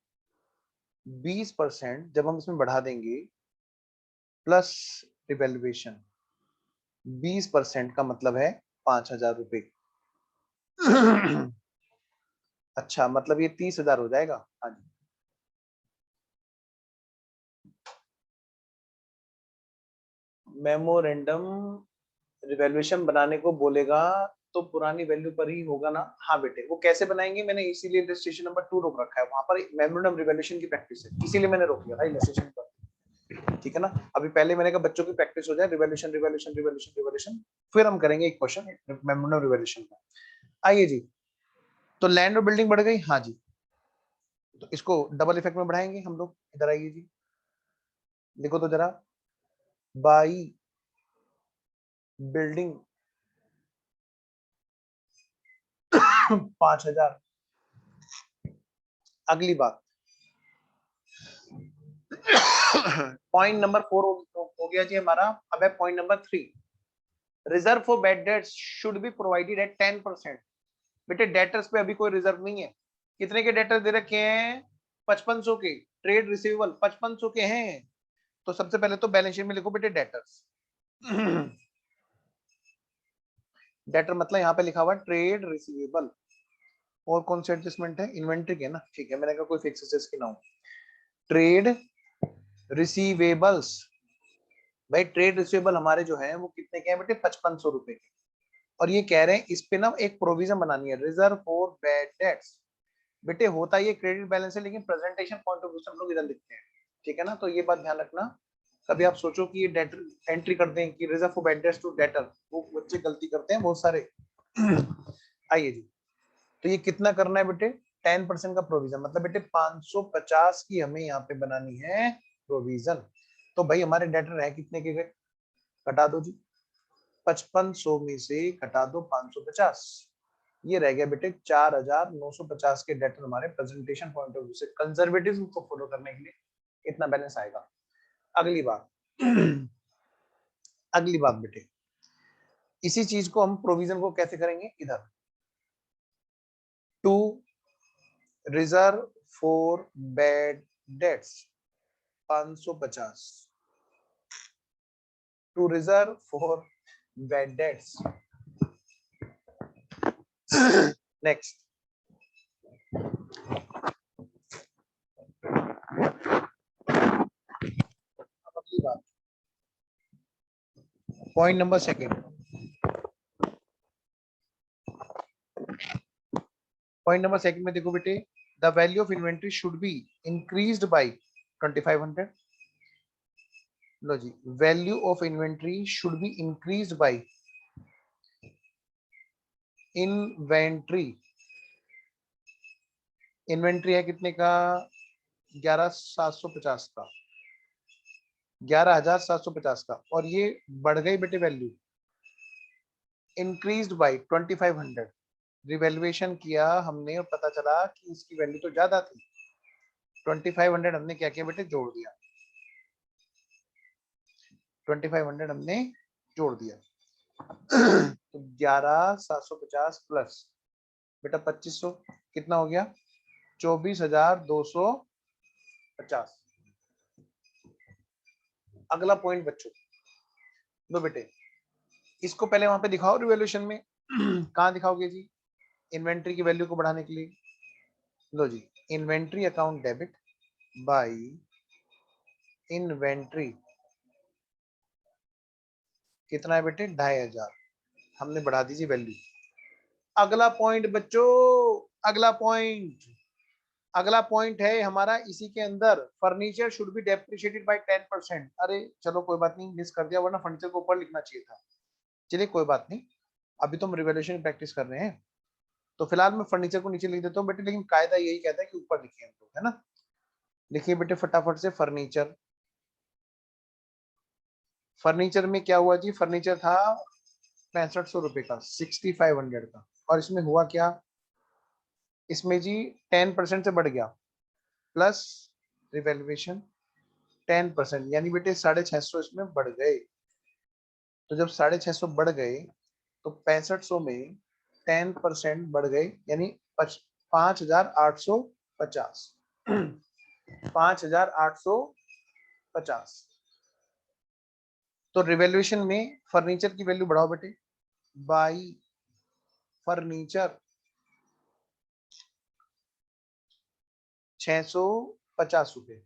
S1: 20% जब हम इसमें बढ़ा देंगे, प्लस रिवैल्यूएशन, 20% का मतलब है 5,000 रुपए। अच्छा मतलब ये 30,000 हो जाएगा, हाँ जी। मेमोरेंडम रिवैल्यूएशन बनाने को बोलेगा तो पुरानी वैल्यू पर ही होगा ना, हाँ बेटे वो कैसे बनाएंगे, मैंने इसीलिए इलस्ट्रेशन नंबर 2 रोक रखा है, वहां पर मेमोरेंडम रिवैल्यूएशन की प्रैक्टिस है, इसीलिए मैंने रोक दिया था इलस्ट्रेशन पर, ठीक है ना। अभी पहले मैंने कहा बच्चों की प्रैक्टिस हो जाए, रिवैल्यूएशन रिवैल्यूएशन रिवैल्यूएशन रिवैल्यूएशन, फिर हम करेंगे एक क्वेश्चन मेमोरेंडम रिवैल्यूएशन का। आइए जी, तो लैंड और बिल्डिंग बढ़ गई, हाँ जी, तो इसको डबल इफेक्ट में बढ़ाएंगे हम लोग, इधर आइए जी, लिखो तो जरा, बाई बिल्डिंग 5,000। अगली बात, पॉइंट नंबर 4 हो गया जी हमारा। अब है point number 3, reserve for bad dates should be provided eight 10%। बेटे डेटर्स पे अभी कोई रिजर्व नहीं है, कितने के डेटर दे रखे हैं, 5500 के, ट्रेड रिसीवेबल 5500 के हैं, तो सबसे पहले तो बैलेंस शीट में लिखो बेटे डेटर्स। डेटर मतलब यहाँ पे लिखा हुआ ट्रेड रिसीवेबल, और कौन से एडजस्टमेंट है, इन्वेंट्री के ना, ठीक है, मैंने कहा कोई फिक्स एसेट्स की ना हो, ट्रेड रिसीवेबल्स, भाई ट्रेड रिसीवेबल हमारे जो है वो कितने के हैं बेटे, 5500 रुपए के, और ये कह रहे हैं इस पे ना एक प्रोविजन बनानी है, रिजर्व फॉर बैड डेट्स। बेटे होता ये क्रेडिट बैलेंस है, लेकिन प्रेजेंटेशन पॉइंट ऑफ व्यू से हम लोग इधर लिखते हैं, ठीक है ना, तो ये बात ध्यान रखना, कभी आप सोचो कि ये डेटर एंट्री कर दें कि reserve for bad debts to debtor, वो बच्चे गलती करते हैं बहुत सारे। आइए जी, तो ये कितना करना है बेटे, 10% का प्रोविजन, मतलब बेटे 550 की हमें यहाँ पे बनानी है प्रोविजन। तो भाई हमारे डेटर है कितने के गए, कटा दो जी, 5500 में से कटा दो 550, ये रह गया बेटे 4950 के डेटर हमारे प्रेजेंटेशन पॉइंट ऑफ व्यू से कंजर्वेटिज्म को फॉलो करने के लिए इतना बैलेंस आएगा। अगली बात अगली बात बेटे, इसी चीज को हम प्रोविजन को कैसे करेंगे, इधर to reserve for bad debts 550, to reserve for bad debts. Next अगली बात, point number second, point number second में देखो बेटे, the value of inventory should be increased by 2500। लो जी, value of inventory should be increased by inventory, inventory है कितने का, 11750 का, 11750 का, और ये बढ़ गई बेटे वैल्यू, इंक्रीज्ड बाय 2500, रिवैल्यूएशन किया हमने और पता चला कि इसकी वैल्यू तो ज्यादा थी, 2500 हमने क्या किया बेटे, जोड़ दिया, 2500 हमने जोड़ दिया। तो 11750 प्लस बेटा 2500 कितना हो गया, 24250। अगला पॉइंट बच्चों, लो बेटे, इसको पहले वहां पे दिखाओ रिवैल्यूएशन में। कहाँ दिखाओगे जी, इन्वेंट्री की वैल्यू को बढ़ाने के लिए। लो जी, inventory account debit by inventory कितना है बेटे, 2500, हमने बढ़ा दीजिए वैल्यू। अगला पॉइंट बच्चों, अगला पॉइंट, अगला पॉइंट है हमारा इसी के अंदर, furniture should be depreciated by 10%। अरे चलो कोई बात नहीं, मिस कर दिया, वरना फर्नीचर को ऊपर लिखना चाहिए था। चलिए कोई बात नहीं, अभी तो हम रिवैल्यूएशन प्रैक्टिस कर रहे हैं, तो फिलहाल मैं फर्नीचर को नीचे लिख देता हूँ बेटे, लेकिन कायदा यही कहता है कि ऊपर लिखिए हम लोग, है ना। लिखिए बेटे फटाफट से, फर्नीचर, फर्नीचर में क्या हुआ जी, फर्नीचर था 6500 रुपए का, 6500 का, और इसमें हुआ क्या, इसमें जी 10% से बढ़ गया, प्लस रिवैल्यूएशन 10%, यानी बेटे 650 इसमें बढ़ गए। तो जब 650 बढ़ गए तो 6500 में 10% बढ़ गए, यानी 5850, 5850। तो रिवैल्यूएशन में फर्नीचर की वैल्यू बढ़ाओ बेटे, बाई फर्नीचर 650 रुपए।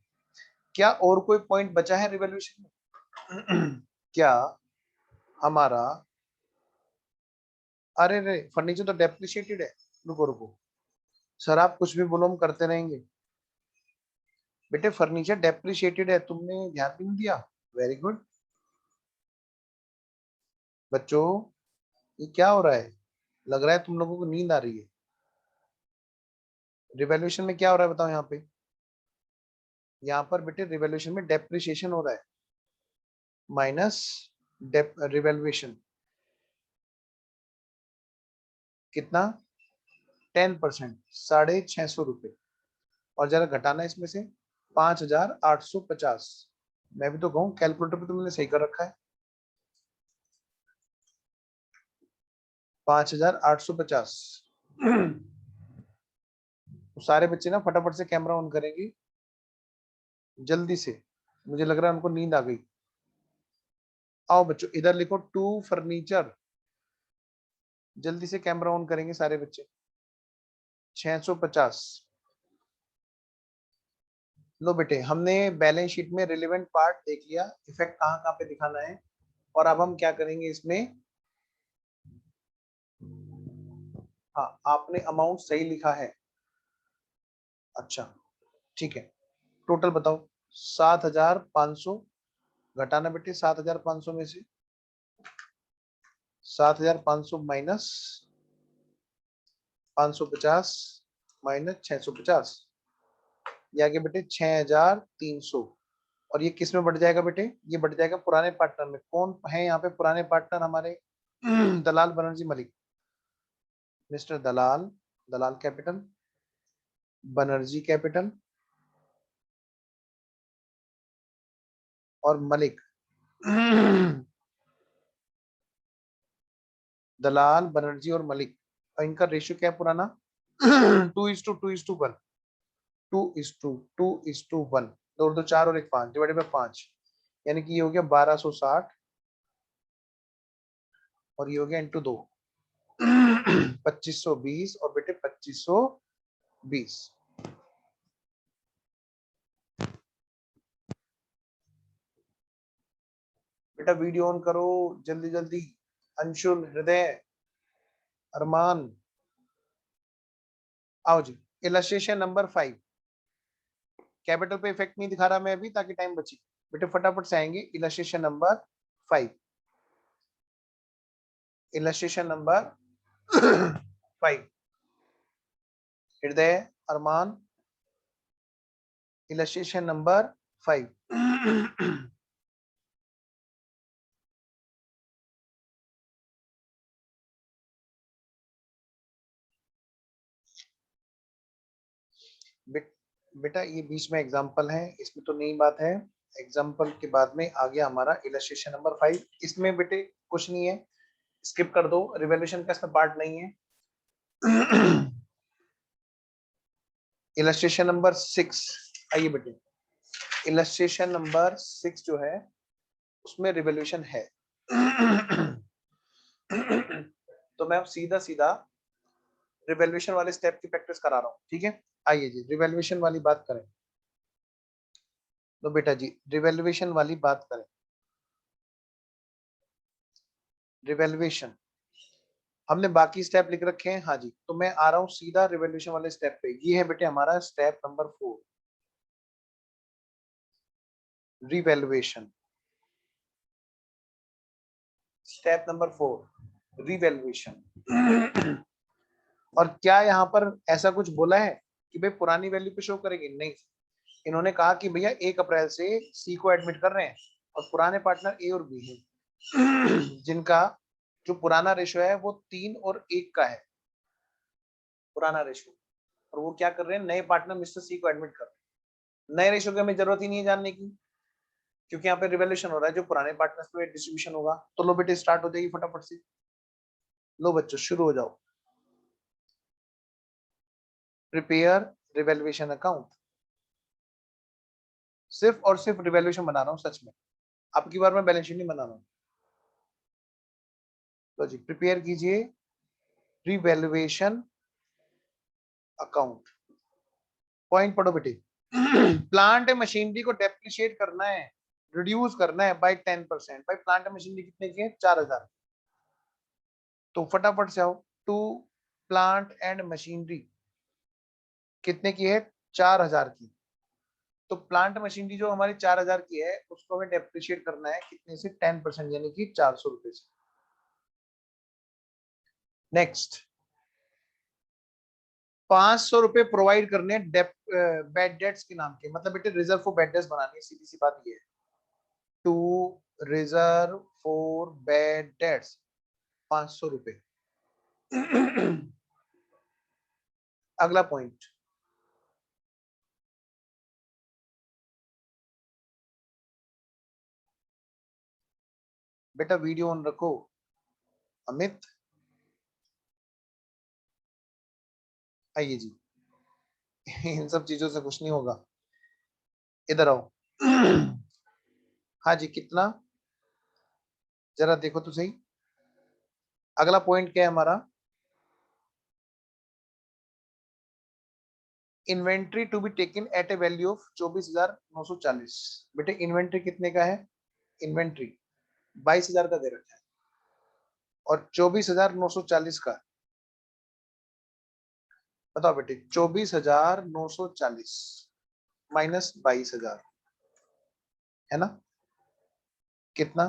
S1: क्या और कोई पॉइंट बचा है रिवैल्यूएशन में? क्या हमारा, अरे रे फर्नीचर तो डेप्रिशिएटेड है, रुको रुको सर, आप कुछ भी बोलो हम करते रहेंगे। बेटे फर्नीचर डेप्रिशिएटेड है, तुमने ध्यान भी नहीं दिया, वेरी गुड। बच्चों ये क्या हो रहा है, लग रहा है तुम लोगों को नींद आ रही है। रिवैल्यूएशन में क्या हो रहा है बताओ, यहाँ पे, यहाँ पर बेटे रिवैल्यूएशन में डेप्रिशिएशन हो रहा है, माइनस रिवैल्यूएशन कितना, 10%, 650 रुपए, और जरा घटाना इसमें से 5850। मैं भी तो कहूँ कैलकुलेटर पे तुमने सही कर रखा है, 5850। तो सारे बच्चे ना फटाफट से कैमरा ऑन करेंगे जल्दी से, मुझे लग रहा है उनको नींद आ गई। आओ बच्चों इधर लिखो, टू फर्नीचर, जल्दी से कैमरा ऑन करेंगे सारे बच्चे, 650। लो बेटे, हमने बैलेंस शीट में रिलेवेंट पार्ट देख लिया, इफेक्ट कहाँ कहाँ पे दिखाना है, और अब हम क्या करेंगे इसमें, हाँ आपने अमाउंट सही लिखा है, अच्छा ठीक है, टोटल बताओ, 7500, घटाना बेटे 7500 में से 7500 माइनस 550 माइनस 650, ये आगे बेटे 6300, और ये किस में बढ़ जाएगा बेटे, ये बढ़ जाएगा पुराने पार्टनर में। कौन है यहाँ पे पुराने पार्टनर हमारे? दलाल बनर्जी मलिक, मिस्टर दलाल, दलाल कैपिटल, बनर्जी कैपिटल और मलिक। दलाल बनर्जी और मलिक, और इनका रेशियो क्या है पुराना? 2:2:1, 2:2:1, दो दो 4 और एक 5 डिवाइडेड बाय 5, यानी कि ये हो गया 1260 और ये हो गया इंटू 2, 2520 और बेटे 2520। बेटा वीडियो ऑन करो जल्दी जल्दी। अंशुल, हृदय, अरमान, आओ जी। इलस्ट्रेशन नंबर 5, कैपिटल पे इफेक्ट नहीं दिखा रहा मैं अभी ताकि टाइम बचे। बेटे फटाफट से आएंगे। इलस्ट्रेशन नंबर 5, इलस्ट्रेशन नंबर 5, हृदय, अरमान, इलस्ट्रेशन नंबर 5। बेटा ये बीच में एग्जांपल है, इसमें तो नई बात है। एग्जांपल के बाद में आ गया हमारा इलस्ट्रेशन नंबर 5। इसमें बेटे कुछ नहीं है, स्किप कर दो, रिवॉल्यूशन का इसमें पार्ट नहीं है। इलस्ट्रेशन नंबर 6, आइए बेटे। इलस्ट्रेशन नंबर 6 जो है उसमें रिवॉल्यूशन है। तो मैं सीधा सीधा रिवॉल्यूशन वाले स्टेप की प्रैक्टिस करा रहा हूँ, ठीक है। आइए जी रिवॉल्यूशन वाली बात करें। तो बेटा जी रिवॉल्यूशन वाली बात करें। रिवॉल्यूशन हमने बाकी स्टेप लिख रखे हैं, हाँ जी। तो मैं आ रहा हूँ सीधा रिवॉल्यूशन वाले स्टेप पे। ये है बेटे हमारा step number 4, revaluation. Step number 4, revaluation. और क्या यहाँ पर ऐसा कुछ बोला है कि भाई पुरानी वैल्यू पे शो करेंगे? नहीं, इन्होंने कहा कि भैया 1 अप्रैल से सी को एडमिट कर रहे हैं और पुराने पार्टनर ए और बी हैं, जिनका जो पुराना रेशो है वो 3 और 1 का है, पुराना रेशो। और वो क्या कर रहे हैं, नए पार्टनर मिस्टर सी को एडमिट कर रहे हैं। नए रेशो की हमें जरूरत ही नहीं है जानने की, क्योंकि यहाँ पे रिवॉल्यूशन हो रहा है, जो पुराने पार्टनर्स पे डिस्ट्रीब्यूशन होगा। तो लो बेटे स्टार्ट हो जाएगी फटाफट से। लो बच्चों शुरू हो जाओ। Prepare revaluation account. सिर्फ और सिर्फ रिवैल्यूएशन बना रहा हूँ सच में, अब की बार मैं बैलेंस शीट नहीं बना रहा हूँ। तो जी प्रिपेयर कीजिए रिवैल्यूएशन अकाउंट। पॉइंट पढ़ो बेटे। प्लांट मशीनरी को डेप्रिशिएट करना है, रिड्यूस करना है बाय 10%। भाई प्लांट मशीनरी कितने की है? 4000। तो फटाफट से आओ। टू प्लांट एंड मशीनरी कितने की है? 4000 की। तो प्लांट मशीनरी जो हमारी 4000 की है उसको हमें डेप्रिशिएट करना है कितने से? 10%, यानी कि 400 रुपए से। नेक्स्ट 500 रुपए प्रोवाइड करने बैड डेट्स के नाम के, मतलब बेटे रिजर्व फॉर बैड डेट्स बनानी है, सीधी सी बात ये है। To reserve for bad debts 500 रुपए। अगला पॉइंट बेटा वीडियो ऑन रखो। अमित आइए जी। इन सब चीजों से कुछ नहीं होगा, इधर आओ। हाँ जी कितना, जरा देखो तो सही। अगला पॉइंट क्या है हमारा? Inventory to be taken at a value of 24,940। बेटे इन्वेंट्री कितने का है? इन्वेंट्री 22,000 का दे रखा है और 24,940 का। बताओ बेटे 24,940 माइनस 22,000 है ना, कितना?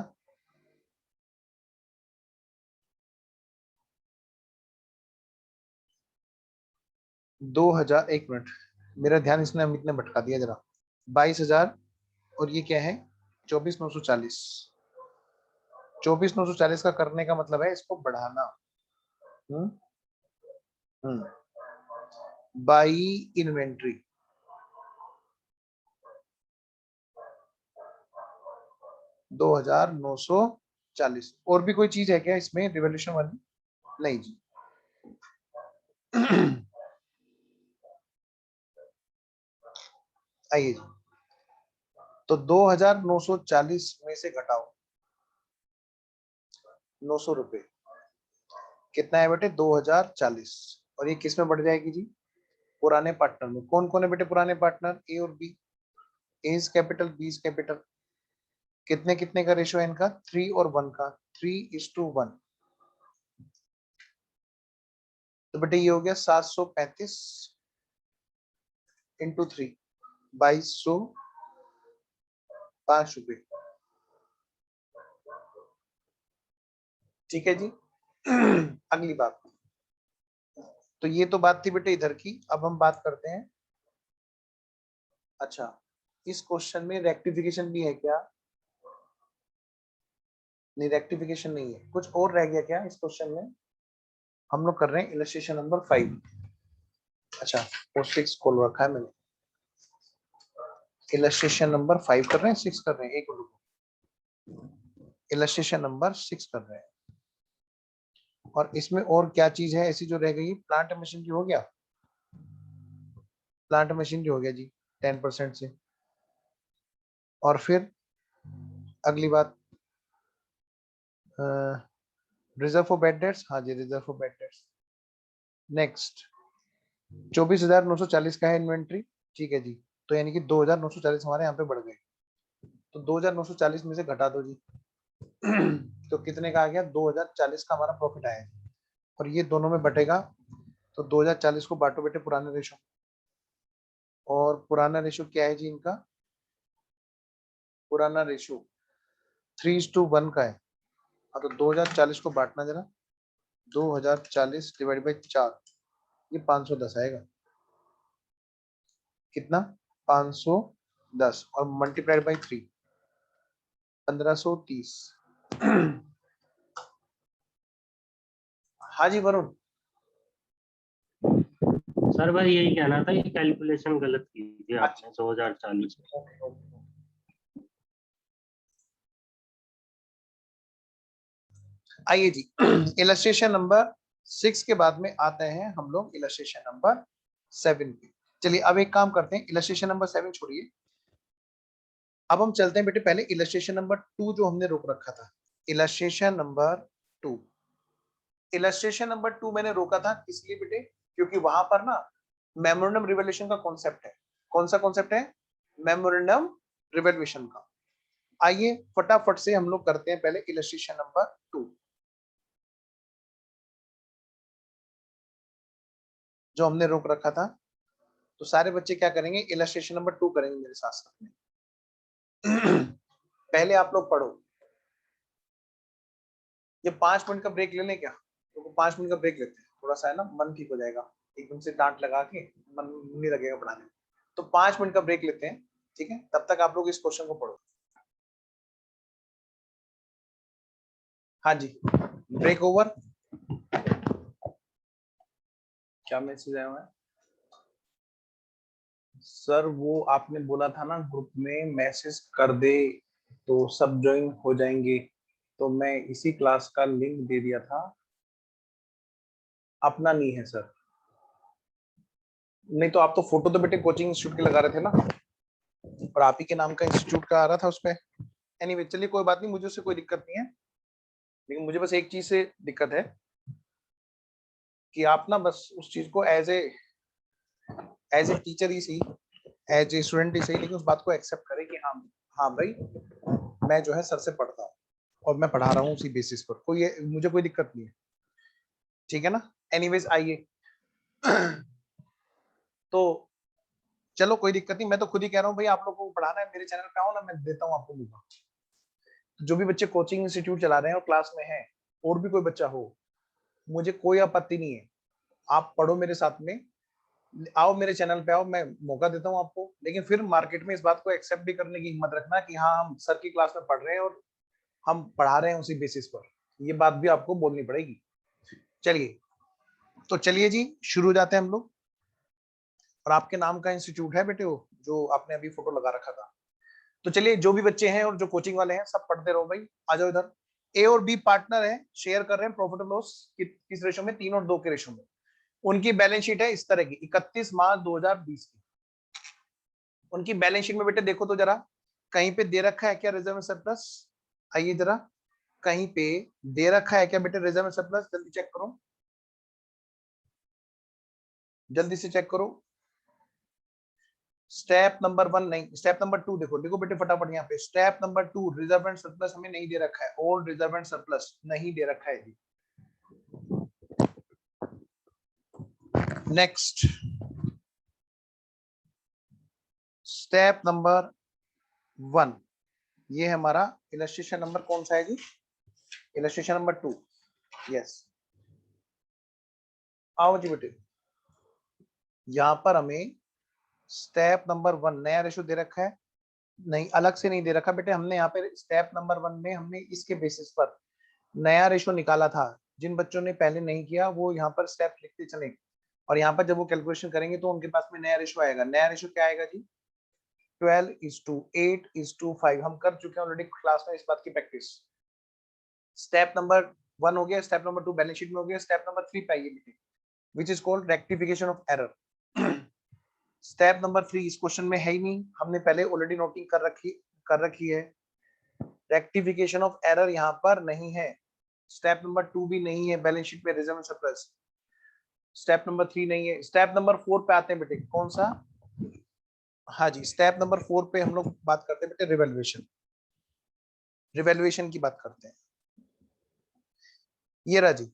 S1: 2,000। एक मिनट, मेरा ध्यान इसने अमित ने भटका दिया जरा। 22,000 और ये क्या है 24,940। 24,940 का करने का मतलब है इसको बढ़ाना। By inventory. $2,940। और भी कोई चीज है क्या इसमें रिवॉल्यूशन वाली? नहीं जी। आइए जी, तो 2,940 में से घटाओ 900 रुपए, कितना है बेटे 2,040। और ये किस में बढ़ जाएगी जी? पुराने पार्टनर में। कौन कौन है बेटे पुराने पार्टनर? ए और B. A is capital, B is capital. कितने कितने का रेशियो है इनका? 3 और 1 का, 3:1। तो बेटे ये हो गया 735 इंटू 3, 2,205 रुपए। ठीक है जी। अगली बात, तो ये तो बात थी बेटे इधर की। अब हम बात करते हैं, अच्छा इस क्वेश्चन में रेक्टिफिकेशन भी है क्या? नहीं रेक्टिफिकेशन नहीं है, कुछ और रह गया क्या इस क्वेश्चन में? हम लोग कर रहे हैं इलस्ट्रेशन नंबर 5। अच्छा और 6 खोल रखा है मैंने। इलस्ट्रेशन नंबर 5 कर रहे हैं, 6 कर रहे हैं? एक मिनट, इलस्ट्रेशन नंबर 6 कर रहे हैं। और इसमें और क्या चीज है ऐसी जो रह गई? प्लांट मशीनरी हो गया, प्लांट मशीनरी हो गया जी 10% से। और फिर अगली बात, रिजर्व फॉर बैड डेट्स। हाँ जी reserve for bad debts. Next 24,940 का है इन्वेंट्री। ठीक है जी, तो यानी कि 2,940 हमारे यहाँ पे बढ़ गए। तो 2,940 में से घटा दो जी। तो कितने का आ गया? 2,040 का हमारा प्रॉफिट आया। और ये दोनों में बटेगा, तो 2,040 को बांटो बेटे पुराने रेशो। और पुराना रेशो क्या है जी इनका? पुराना रेशो 3:1 का है। हाँ तो 2,040 को बांटना जरा, 2,040 डिवाइड बाई 4, ये 510 आएगा। कितना? 510 और मल्टीप्लाइड बाई 3, 1,530। हाँ जी वरुण।
S2: सर भाई यही कहना था, ये कैलकुलेशन गलत की थी आपने 2040 में।
S1: आइए जी, इलस्ट्रेशन नंबर 6 के बाद में आते हैं हम लोग इलस्ट्रेशन नंबर 7 पे। चलिए अब एक काम करते हैं, इलस्ट्रेशन नंबर 7 छोड़िए, अब हम चलते हैं बेटे पहले इलस्ट्रेशन नंबर 2 जो हमने रोक रखा था। इलस्ट्रेशन नंबर 2, इलस्ट्रेशन नंबर 2 मैंने रोका था इसलिए बेटे क्योंकि वहां पर ना मेमोरेंडम रिवॉल्यूशन का कॉन्सेप्ट है। कौन सा कॉन्सेप्ट है? मेमोरेंडम रिवॉल्यूशन का। आइए फटाफट से हम लोग करते हैं पहले इलस्ट्रेशन नंबर 2 जो हमने रोक रखा था। तो सारे बच्चे क्या करेंगे? इलस्ट्रेशन नंबर 2 करेंगे मेरे साथ साथ में। पहले आप लोग पढ़ो। ये 5 मिनट का ब्रेक ले लें क्या? तो 5 मिनट का ब्रेक लेते हैं, थोड़ा सा है ना मन ठीक हो जाएगा। एकदम से डांट लगा के मन नहीं लगेगा पढ़ाने में। तो 5 मिनट का ब्रेक लेते हैं, ठीक है? तब तक आप लोग इस क्वेश्चन को पढ़ो। हाँ जी ब्रेक ओवर। क्या मैसेज आया हुआ है? सर वो आपने बोला था ना ग्रुप में मैसेज कर दे तो सब ज्वाइन हो जाएंगे, तो मैं इसी क्लास का लिंक दे दिया था। अपना नहीं है सर। नहीं तो आप तो फोटो तो बेटे कोचिंग इंस्टीट्यूट के लगा रहे थे ना, और आप ही के नाम का इंस्टीट्यूट का आ रहा था उस पर। एनीवे चलिए कोई बात नहीं, मुझे उससे कोई दिक्कत नहीं है। लेकिन मुझे बस एक चीज से दिक्कत है कि आप ना बस उस चीज को एज ए टीचर ही सही, एज ए स्टूडेंट ही सही, लेकिन उस बात को एक्सेप्ट करें कि हाँ हाँ भाई मैं जो है सर से पढ़ता हूँ और मैं पढ़ा रहा हूँ उसी बेसिस पर, कोई मुझे कोई दिक्कत नहीं है। ठीक है ना? एनीवेज आइए। तो चलो कोई दिक्कत नहीं, मैं तो खुद ही कह रहा हूँ भाई आप लोगों को पढ़ाना है मेरे चैनल पे आओ ना, मैं देता हूँ आपको मौका। जो भी बच्चे कोचिंग इंस्टीट्यूट चला रहे हैं और क्लास में हैं, और भी कोई बच्चा हो, मुझे कोई आपत्ति नहीं है, आप पढ़ो मेरे साथ में। आओ मेरे चैनल पे आओ, मैं मौका देता हूँ आपको, लेकिन फिर मार्केट में इस बात को एक्सेप्ट भी करने की हिम्मत रखना कि हाँ हम सर की क्लास में पढ़ रहे हैं और हम पढ़ा रहे हैं उसी बेसिस पर, ये बात भी आपको बोलनी पड़ेगी। चलिए, तो चलिए जी शुरू हो जाते हैं हम लोग। और आपके नाम का इंस्टीट्यूट है बेटे वो जो आपने अभी फोटो लगा रखा था। तो चलिए, जो भी बच्चे हैं और जो कोचिंग वाले हैं सब पढ़ते रहो भाई, आ जाओ इधर। ए और बी पार्टनर है, शेयर कर रहे हैं प्रॉफिट और लॉस किस रेशो में, 3 और 2 के रेशो में। उनकी बैलेंस शीट है इस तरह की 31 मार्च 2020 की। उनकी बैलेंस शीट में बेटे देखो तो जरा, कहीं पे दे रखा है क्या रिजर्व एंड सरप्लस? आइए जरा, कहीं पे दे रखा है क्या बेटे रिजर्व एंड सरप्लस? जल्दी चेक करो, जल्दी से चेक करो। स्टेप नंबर 1 नहीं, स्टेप नंबर 2 देखो, देखो बेटे फटाफट यहाँ पे step number 2, reserve and surplus हमें नहीं दे रखा है, ओल्ड रिजर्व एंड सरप्लस नहीं दे रखा है जी। नेक्स्ट स्टेप नंबर 1, ये है हमारा इलस्ट्रेशन नंबर कौन सा है जी? Illustration number 2। यस, आओ जी बेटे, यहां पर हमें स्टेप नंबर 1 नया रेशो दे रखा है, नहीं अलग से नहीं दे रखा बेटे, हमने यहाँ पे स्टेप नंबर 1 में हमने इसके बेसिस पर नया रेशो निकाला था। जिन बच्चों ने पहले नहीं किया वो यहाँ पर स्टेप लिखते चले, और यहाँ पर जब वो कैलकुलेशन करेंगे तो उनके पास में नया रेशो आएगा। नया रेशो क्या आएगा जी? 12:8:5। हम कर चुके हैं ऑलरेडी क्लास में इस बात की प्रैक्टिस। स्टेप नंबर 1 हो गया, स्टेप नंबर 2 बैलेंस शीट में हो गया, स्टेप नंबर 3 पे आइए बेटे, which is called rectification of error. Step number 3 इस क्वेश्चन में है ही नहीं, हमने पहले ऑलरेडी नोटिंग कर रखी है। रेक्टिफिकेशन ऑफ एरर यहाँ पर नहीं है। स्टेप नंबर 2 भी नहीं है बैलेंस शीट में reserve and surplus. Step number 3 नहीं है। स्टेप नंबर 4 पे आते हैं बेटे, कौन सा? हाँ जी, स्टेप नंबर 4 पे हम लोग बात करते हैं बेटे रिवैल्यूएशन। रिवैल्यूएशन की बात करते हैं। ये रहा जी,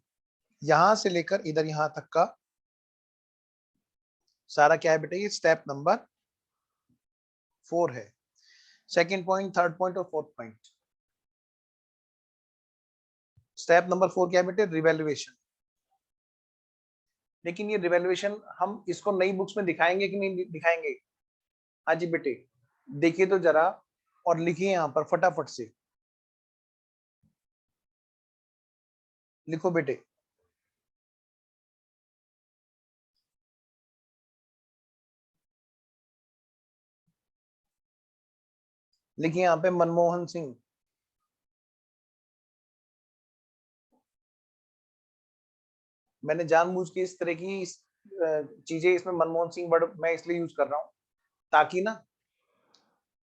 S1: यहां से लेकर इधर यहां तक का सारा क्या है बेटे? ये स्टेप नंबर 4 है। सेकंड पॉइंट, थर्ड पॉइंट और फोर्थ पॉइंट। स्टेप नंबर 4 क्या है बेटे? रिवैल्यूएशन। लेकिन ये रिवैल्यूएशन हम इसको नई बुक्स में दिखाएंगे कि नहीं दिखाएंगे? हाँ जी बेटे, देखिए तो जरा और लिखिए यहाँ पर फटाफट से, लिखो बेटे। लिखिए यहाँ पे मनमोहन सिंह। मैंने जानबूझ के इस तरह की चीजें इसमें मनमोहन सिंह वर्ड मैं इसलिए यूज कर रहा हूँ ताकि ना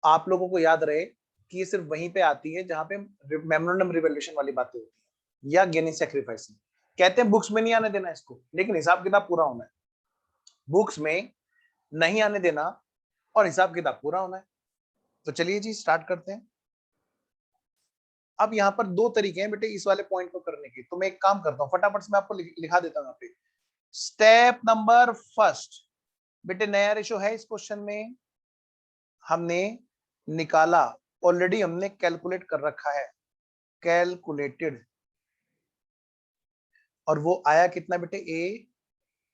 S1: आप लोगों को याद रहे कि ये सिर्फ वहीं पे आती है जहां पे मेमोरेंडम रिवैल्यूएशन वाली बातें होती है या गेनिंग सैक्रिफाइसिंग। कहते हैं बुक्स में नहीं आने देना इसको, लेकिन हिसाब किताब पूरा होना है। बुक्स में नहीं आने देना और हिसाब किताब पूरा होना है। तो चलिए जी स्टार्ट करते हैं। अब यहाँ पर 2 तरीके हैं बेटे इस वाले पॉइंट को करने के, तो मैं एक काम करता हूँ फटाफट से मैं आपको लिखा देता हूँ यहाँ पे। स्टेप नंबर फर्स्ट बेटे, नया रेशो है इस क्वेश्चन में, हमने निकाला, ऑलरेडी हमने कैलकुलेट कर रखा है, कैलकुलेटेड, और वो आया कितना बेटे? ए,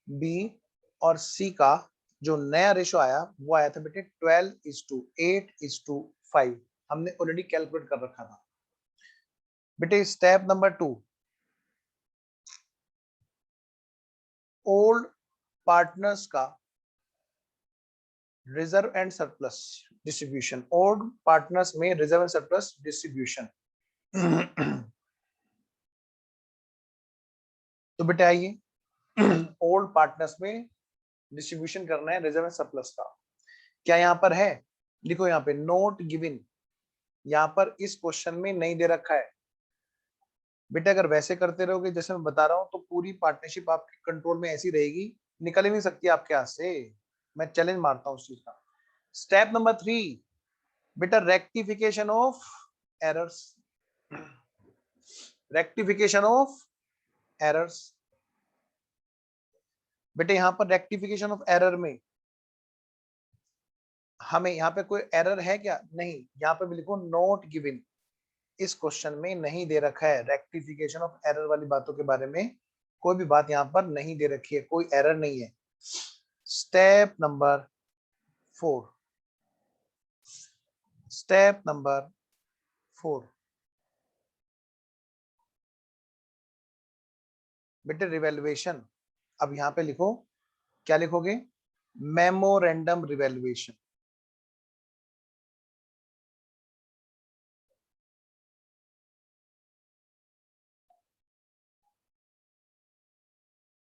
S1: बी और सी का जो नया रेशो आया वो आया था बेटे 12:8:5। हमने ऑलरेडी कैलकुलेट कर रखा था बेटे। स्टेप नंबर 2, ओल्ड पार्टनर्स का reserve and surplus distribution. Old partners में रिजर्व एंड सरप्लस डिस्ट्रीब्यूशन। तो बेटे आइए ओल्ड पार्टनर्स में डिस्ट्रीब्यूशन करना है रिजर्व एंड सरप्लस का। क्या यहाँ पर है? देखो यहाँ पे नोट गिवन, यहाँ पर इस क्वेश्चन में नहीं दे रखा है बेटा। अगर वैसे करते रहोगे जैसे मैं बता रहा हूँ तो पूरी पार्टनरशिप आपके कंट्रोल में ऐसी रहेगी, निकल ही नहीं सकती आपके हाथ से। मैं चैलेंज मारता हूँ उस चीज का। स्टेप नंबर 3 बेटा, rectification of errors. Rectification of errors बेटे, यहाँ पर रेक्टिफिकेशन ऑफ एरर में हमें यहाँ पे कोई एरर है क्या? नहीं, यहाँ पे भी लिखो नोट गिवन। इस क्वेश्चन में नहीं दे रखा है रेक्टिफिकेशन ऑफ एरर वाली बातों के बारे में, कोई भी बात यहाँ पर नहीं दे रखी है, कोई एरर नहीं है। स्टेप नंबर 4, स्टेप नंबर 4 बेटे रिवैल्यूएशन। अब यहां पे लिखो, क्या लिखोगे? Memorandum revaluation.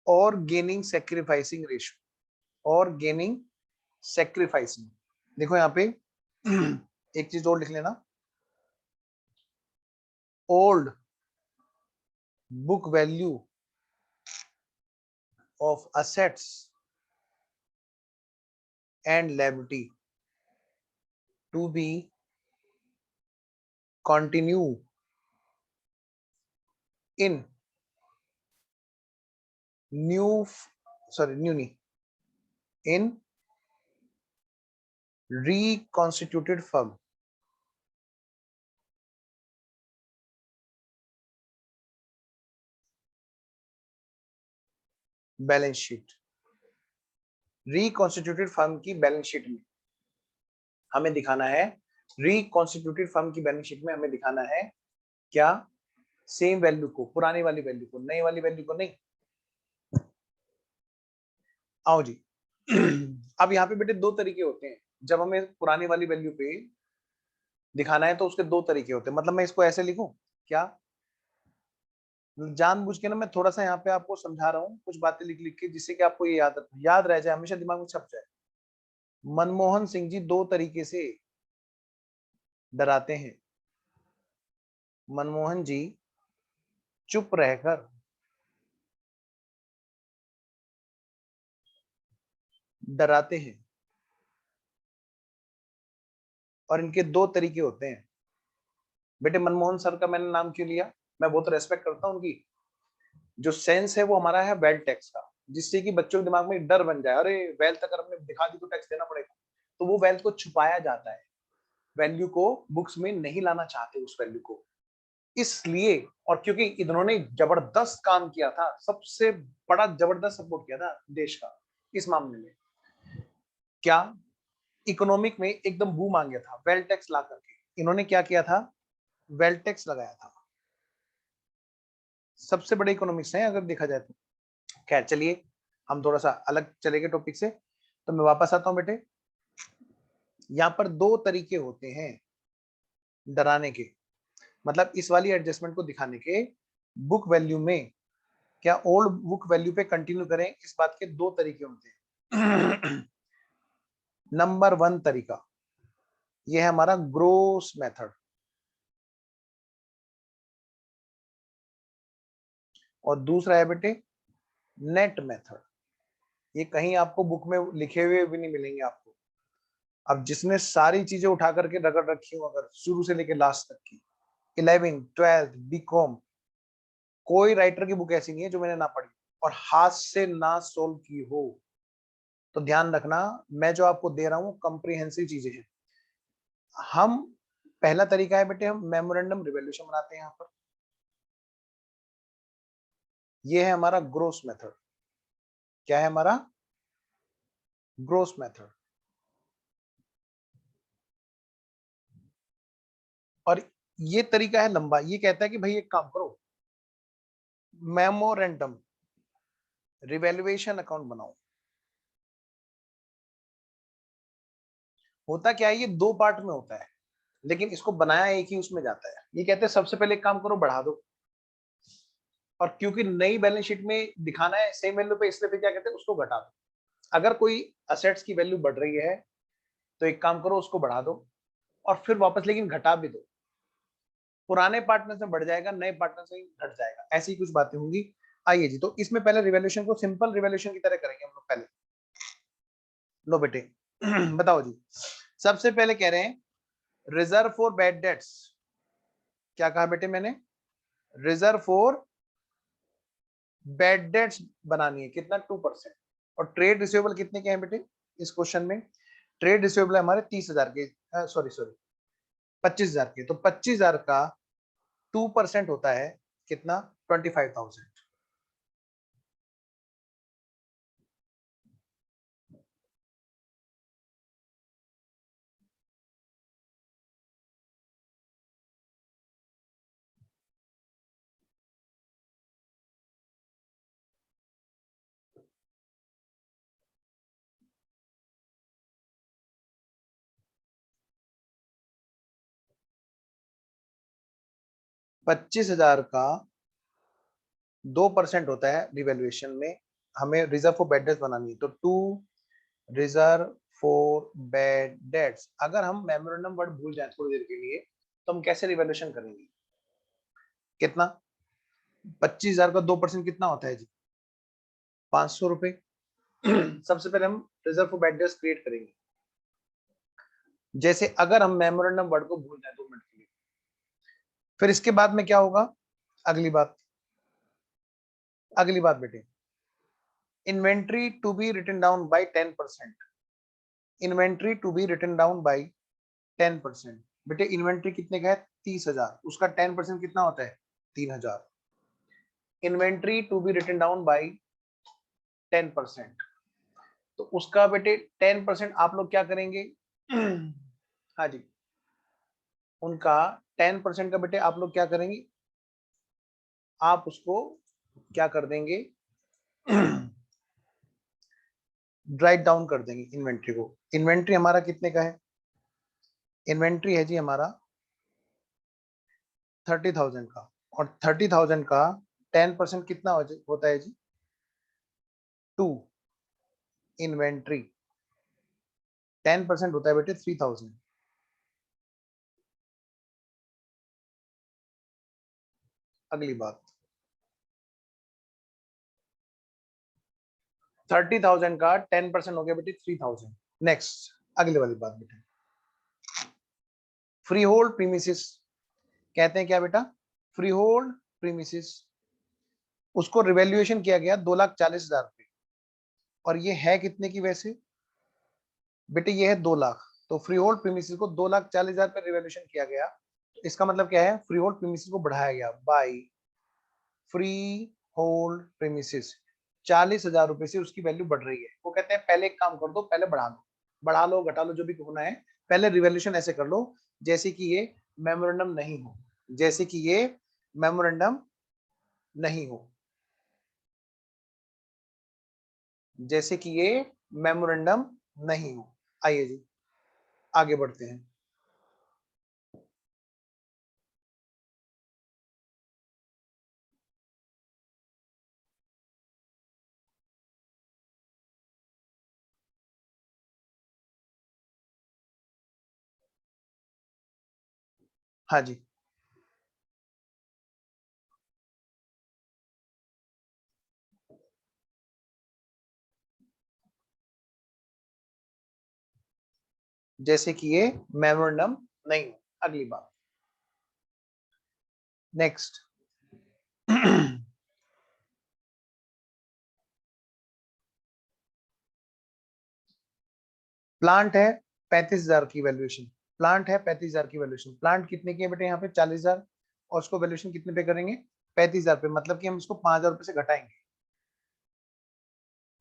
S1: और गेनिंग सैक्रिफाइसिंग रेशियो, और गेनिंग सैक्रिफाइसिंग। देखो यहाँ पे एक चीज और लिख लेना, old book value of assets and liability to be continue in new in reconstituted firm। Balance sheet, reconstituted firm की बैलेंस शीट में हमें दिखाना है, रिकॉन्स्टिट्यूटेड फर्म की बैलेंस शीट में हमें दिखाना है क्या? सेम वैल्यू को, पुरानी वाली वैल्यू को, नई वाली वैल्यू को नहीं। आओ जी अब यहाँ पे बेटे दो तरीके होते हैं, जब हमें पुरानी वाली वैल्यू पे दिखाना है तो उसके दो तरीके होते हैं। मतलब मैं इसको ऐसे लिखूं क्या? जानबूझ के ना मैं थोड़ा सा यहाँ पे आपको समझा रहा हूँ कुछ बातें लिख लिख के, जिससे कि आपको ये याद रह जाए, हमेशा दिमाग में छप जाए। मनमोहन सिंह जी दो तरीके से डराते हैं। मनमोहन जी चुप रहकर डराते हैं, और इनके दो तरीके होते हैं। बेटे मनमोहन सर का मैंने नाम क्यों लिया? मैं बहुत रेस्पेक्ट करता हूँ उनकी। जो सेंस है वो हमारा है वेल्थ टैक्स का, जिससे कि बच्चों के दिमाग में डर बन जाए, अरे वेल्थ अगर हमने दिखा दी तो टैक्स देना पड़ेगा। तो वो वेल्थ को छुपाया जाता है, वैल्यू को बुक्स में नहीं लाना चाहते उस वैल्यू को, इसलिए। और क्योंकि इन्होंने जबरदस्त काम किया था, सबसे बड़ा जबरदस्त सपोर्ट किया था देश का इस मामले में। क्या? इकोनॉमिक में एकदम बूम आ गया था वेल्थ टैक्स ला करके। इन्होंने क्या किया था? वेल्थ टैक्स लगाया था। सबसे बड़े इकोनॉमिक्स हैं अगर देखा जाए तो। खैर चलिए, हम थोड़ा सा अलग चलेंगे टॉपिक से, तो मैं वापस आता हूं बेटे। यहाँ पर दो तरीके होते हैं डराने के, मतलब इस वाली एडजस्टमेंट को दिखाने के। बुक वैल्यू में क्या ओल्ड बुक वैल्यू पे कंटिन्यू करें, इस बात के दो तरीके होते हैं। नंबर 1 तरीका, यह है हमारा ग्रोस मेथड, और दूसरा है बेटे नेट मेथड। ये कहीं आपको बुक में लिखे हुए भी नहीं मिलेंगे आपको। अब जिसने सारी चीजें उठा करके रगड़ रखी हो, अगर शुरू से लेकर लास्ट तक की, 11th 12th बीकॉम, कोई राइटर की बुक ऐसी नहीं है जो मैंने ना पढ़ी और हाथ से ना सोल्व की हो। तो ध्यान रखना, मैं जो आपको दे रहा हूं कंप्रीहेंसिव चीजें हैं। हम पहला तरीका है बेटे, हम मेमोरेंडम रिवॉल्यूशन बनाते हैं। यहाँ पर ये है हमारा ग्रोस मेथड। क्या है हमारा? Gross method. और ये तरीका है लंबा, ये कहता है कि भाई एक काम करो, मेमोरेंडम रिवैल्यूएशन अकाउंट बनाओ। होता क्या है, ये दो पार्ट में होता है, लेकिन इसको बनाया एक ही उसमें जाता है। ये कहते हैं सबसे पहले एक काम करो, बढ़ा दो। और क्योंकि नई बैलेंस शीट में दिखाना है सेम वैल्यू पे, इसलिए फिर क्या कहते हैं, उसको घटा दो। अगर कोई असेट्स की वैल्यू बढ़ रही है तो एक काम करो, उसको बढ़ा दो, और फिर वापस लेकिन घटा भी दो। पुराने पार्टनर से बढ़ जाएगा, नए पार्टनर से घट जाएगा, ऐसी कुछ बातें होंगी। आइए जी, तो इसमें पहले रिवॉल्यूशन को सिंपल रिवॉल्यूशन की तरह करेंगे हम लोग पहले। लो बेटे बताओ जी, सबसे पहले कह रहे हैं रिजर्व फॉर बैड डेट्स। क्या कहा बेटे मैंने? रिजर्व फॉर बैड डेट्स बनानी है, कितना? 2%। और ट्रेड रिसीवेबल कितने के हैं बेटे इस क्वेश्चन में? ट्रेड रिसीवेबल है हमारे 30,000 के, सॉरी 25,000 के। तो 25,000 का 2% होता है कितना? 25,000। 25,000 का 2% होता है रिवैल्यूएशन में, हमें रिजर्व फॉर बैड डेट्स बनानी है। तो to reserve for bad debts, अगर हम मेमोरेंडम वर्ड भूल जाए थोड़ी देर के लिए तो हम कैसे रिवैल्यूएशन करेंगे? कितना? 25,000 का 2% कितना होता है जी? 500 रुपए। सबसे पहले हम reserve for bad dates create करेंगे। जैसे अगर हम मेमोरेंडम वर्ड को भूल जाए 2 मिनट के लिए, फिर इसके बाद में क्या होगा? अगली बात बेटे, inventory to be written down by 10%। Inventory to be written down by 10%। बेटे इन्वेंट्री कितने का है? 30,000, उसका 10% कितना होता है? 3,000। Inventory to be written down by 10%, तो उसका बेटे 10% आप लोग क्या करेंगे? हाँ जी, उनका 10% का बेटे आप लोग क्या करेंगे? आप उसको क्या कर देंगे? राइट डाउन कर देंगे इन्वेंट्री को। इन्वेंट्री हमारा कितने का है? इन्वेंट्री है जी हमारा 30,000 का, और 30,000 का 10% कितना होता है जी? 2। इन्वेंट्री 10% होता है बेटे 3,000। अगली बात, 30,000 का 10% हो गया बेटे 3,000। नेक्स्ट अगली वाली बात बेटे, फ्री होल्ड प्रीमिसेस कहते हैं क्या बेटा? फ्री होल्ड प्रीमिसेस, उसको रिवैल्यूएशन किया गया 2,40,000 रुपए, और ये है कितने की वैसे बेटे? ये है 2 लाख। तो फ्री होल्ड प्रीमिसेस को 2,40,000 पे रिवैल्यूएशन किया गया, इसका मतलब क्या है? फ्री होल्ड प्रीमिसेस को बढ़ाया गया बाय फ्री होल्ड प्रीमिसेस। 40,000 रुपए से उसकी वैल्यू बढ़ रही है। वो कहते हैं पहले एक काम कर दो, पहले बढ़ा लो घटा लो जो भी होना है, पहले रिवैल्यूएशन ऐसे कर लो जैसे कि ये मेमोरेंडम नहीं हो, जैसे कि ये मेमोरेंडम नहीं हो, जैसे कि ये मेमोरेंडम नहीं हो। आइए जी आगे बढ़ते हैं। हाँ जी, जैसे कि ये मेमोरेंडम नहीं हो। अगली बात, नेक्स्ट प्लांट है 35,000 की वैल्यूएशन, प्लांट है 35,000 की वैल्यूएशन। प्लांट कितने की है बेटे? यहाँ पे 40,000, और उसको वैल्यूएशन कितने पे करेंगे? 35,000 पे, मतलब कि हम इसको 5,000 रुपए से घटाएंगे।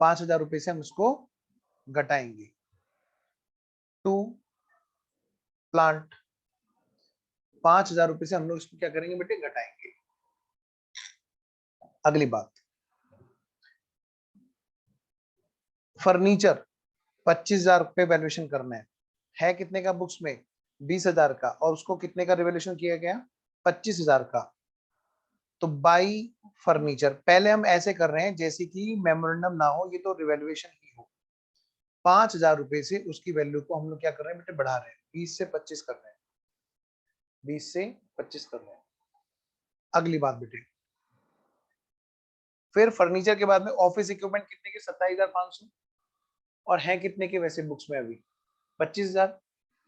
S1: 5,000 रुपए से हम इसको घटाएंगे। टू प्लांट 5,000 रुपए से हम लोग इसको क्या करेंगे बेटे? घटाएंगे। अगली बात, फर्नीचर 25,000 रुपए वैल्यूएशन करना है कितने का बुक्स में? 20,000 का, और उसको कितने का रिवैल्यूएशन किया गया? 25,000 का। तो बाई फर्नीचर, पहले हम ऐसे कर रहे हैं जैसे कि मेमोरेंडम ना हो, ये तो रिवैल्यूएशन ही हो। 5,000 रुपए से उसकी वैल्यू को हम लोग क्या कर रहे हैं बेटे? बढ़ा रहे हैं, 20 से 25 कर रहे हैं, 20 से 25 कर रहे हैं। अगली बात बेटे, फिर फर्नीचर के बाद में ऑफिस इक्विपमेंट कितने के? 27,500, और है कितने के वैसे बुक्स में? अभी 25,000।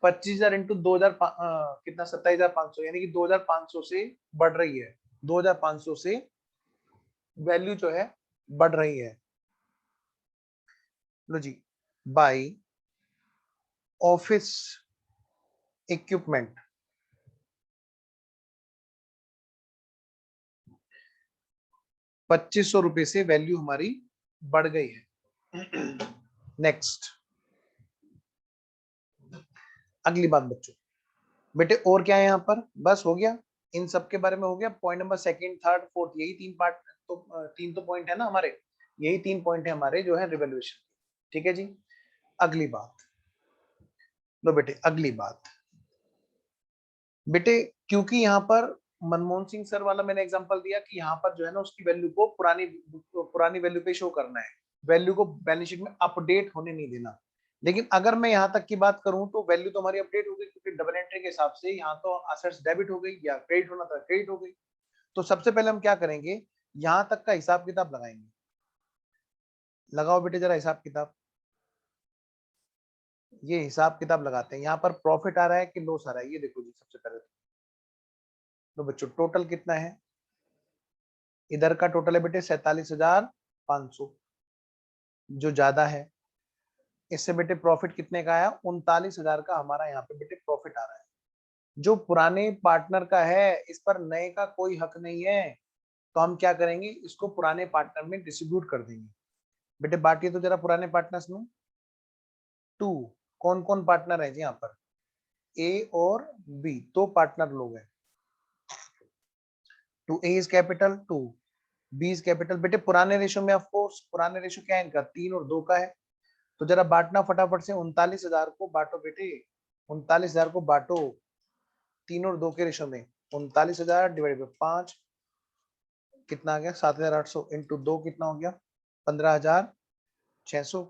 S1: 25,000 इंटू 2,000 कितना? 27,500, यानी कि 2,500 से बढ़ रही है, 2,500 से वैल्यू जो है बढ़ रही है। लो जी, बाय ऑफिस इक्विपमेंट 2,500 रुपए से वैल्यू हमारी बढ़ गई है। नेक्स्ट अगली बात बच्चों, बेटे और क्या है यहाँ पर? बस हो गया, इन सब के बारे में हो गया। Point number second, third, fourth, यही 3 पार्ट, तो 3 तो पॉइंट है ना हमारे, यही 3 पॉइंट है हमारे जो है रिवैल्यूएशन। ठीक है जी। अगली बात, लो बेटे अगली बात, बेटे क्योंकि यहाँ पर मनमोहन सिंह सर वाला मैंने एग्जांपल दिया कि यहाँ पर जो है ना उसकी वैल्यू को पुरानी वैल्यू पे शो करना है, वैल्यू को बैलेंस शीट में अपडेट होने नहीं देना। लेकिन अगर मैं यहाँ तक की बात करूं तो वैल्यू तो हमारी अपडेट हो गई, क्योंकि डबल एंट्री के हिसाब से यहाँ तो असेट्स डेबिट हो गई या क्रेडिट होना था क्रेडिट हो गई। तो सबसे पहले हम क्या करेंगे, यहाँ तक का हिसाब किताब लगाएंगे। लगाओ बेटे जरा हिसाब किताब, ये हिसाब किताब लगाते हैं। यहाँ पर प्रॉफिट आ रहा है कि लॉस आ रहा है, ये देखो जी सबसे पहले। तो बच्चों टोटल कितना है, इधर का टोटल है बेटे 47,500, जो ज्यादा है। इससे बेटे प्रॉफिट कितने का आया, 39,000 का हमारा यहाँ पे बेटे प्रॉफिट आ रहा है। जो पुराने पार्टनर का है इस पर नए का कोई हक नहीं है, तो हम क्या करेंगे, इसको पुराने पार्टनर में डिस्ट्रीब्यूट कर देंगे। बेटे बांटिए तो जरा पुराने पार्टनर्स में। 2, कौन कौन पार्टनर है जी यहाँ पर, ए और बी, दो पार्टनर लोग हैं। 2 A is capital, 2 B is capital. बेटे पुराने रेशो में ऑफकोर्स पुराने रेशो क्या है इनका, 3 और 2 का है। तो जरा बांटना फटाफट से, 39,000 को बांटो बेटे, 39,000 को बांटो 3 और 2 के रेशो में। 39,000 डिवाइड बाई 5 कितना आ गया, 7,800 इंटू 2 कितना हो गया, 15,600।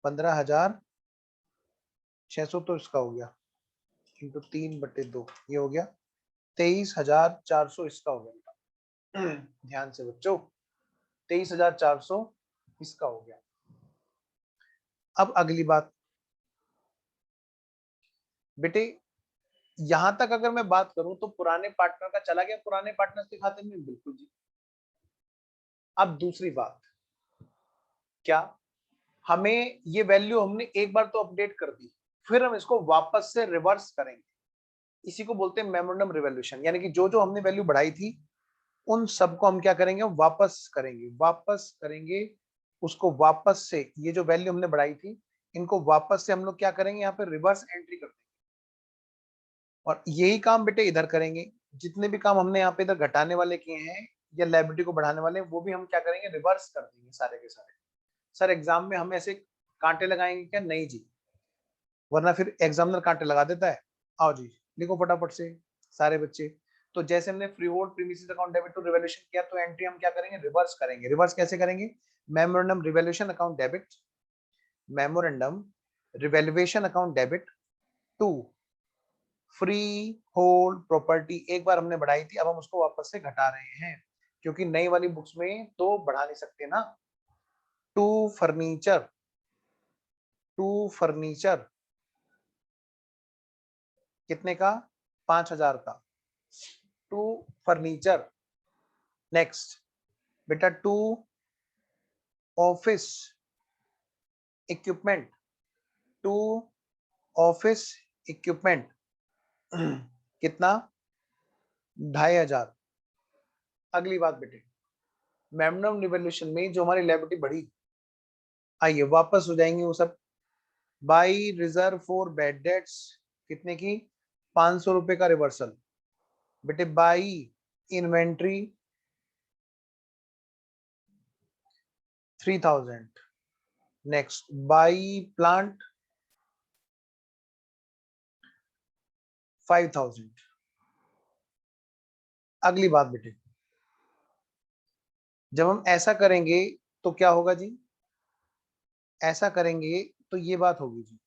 S1: 15,600 तो इसका हो गया, इंटू 3/2 ये हो गया 23,400 इसका हो गया। ध्यान से बच्चों, 23,400 इसका हो गया। अब अगली बात बेटे, यहां तक अगर मैं बात करूं तो पुराने पार्टनर का चला गया पुराने पार्टनर के खाते में, बिल्कुल जी। अब दूसरी बात, क्या हमें ये वैल्यू हमने एक बार तो अपडेट कर दी, फिर हम इसको वापस से रिवर्स करेंगे। इसी को बोलते हैं मेमोरेंडम रिवॉल्यूशन, यानी कि जो जो हमने वैल्यू बढ़ाई थी उन सबको हम क्या करेंगे, वापस करेंगे उसको वापस से। ये जो वैल्यू हमने बढ़ाई थी इनको वापस से हम लोग क्या करेंगे, यहाँ पे रिवर्स एंट्री कर देंगे। और यही काम बेटे इधर करेंगे, जितने भी काम हमने यहाँ पे इधर घटाने वाले किए हैं या लायबिलिटी को बढ़ाने वाले, वो भी हम क्या करेंगे, रिवर्स कर देंगे सारे के सारे। सर एग्जाम में हम ऐसे कांटे लगाएंगे क्या, नहीं जी, वरना फिर एग्जामिनर कांटे लगा देता है। आओ जी लिखो फटाफट से सारे बच्चे। तो जैसे हमने freehold premises account debit to revaluation किया, तो एंट्री हम क्या करेंगे, रिवर्स करेंगे। रिवर्स कैसे करेंगे, memorandum revaluation account debit, memorandum revaluation account debit to freehold property. एक बार हमने बढ़ाई थी, अब हम उसको वापस से घटा रहे हैं, क्योंकि नई वाली बुक्स में तो बढ़ा नहीं सकते ना। टू फर्नीचर कितने का, 5,000 का, टू फर्नीचर। नेक्स्ट बेटा to office equipment, to office equipment कितना, 2,500। अगली बात बेटे, मेमोरेंडम रिवॉल्यूशन में जो हमारी लायबिलिटी बढ़ी, आइए वापस हो जाएंगे वो सब। By reserve for bad dates कितने की, 500 रुपए का रिवर्सल। बेटे by inventory 3,000। Next by plant 5,000। अगली बात बेटे, जब हम ऐसा करेंगे तो क्या होगा जी, ऐसा करेंगे तो ये बात होगी जी,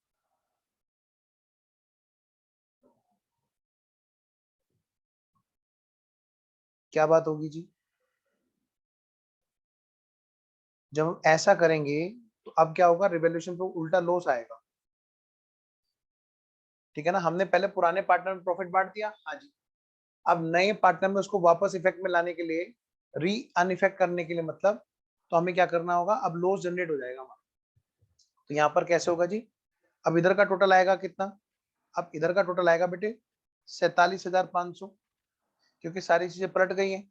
S1: क्या बात होगी जी, जब हम ऐसा करेंगे तो अब क्या होगा, रिवॉल्यूशन पे उल्टा लॉस आएगा। ठीक है ना, हमने पहले पुराने पार्टनर में प्रॉफिट बांट दिया, हाँ जी। अब नए पार्टनर में उसको वापस इफेक्ट में लाने के लिए, री अनइफेक्ट करने के लिए मतलब, तो हमें क्या करना होगा, अब लॉस जनरेट हो जाएगा हमारा। तो यहाँ पर कैसे होगा जी, अब इधर का टोटल आएगा कितना, अब इधर का टोटल आएगा बेटे 47,500, क्योंकि सारी चीजें पलट गई हैं।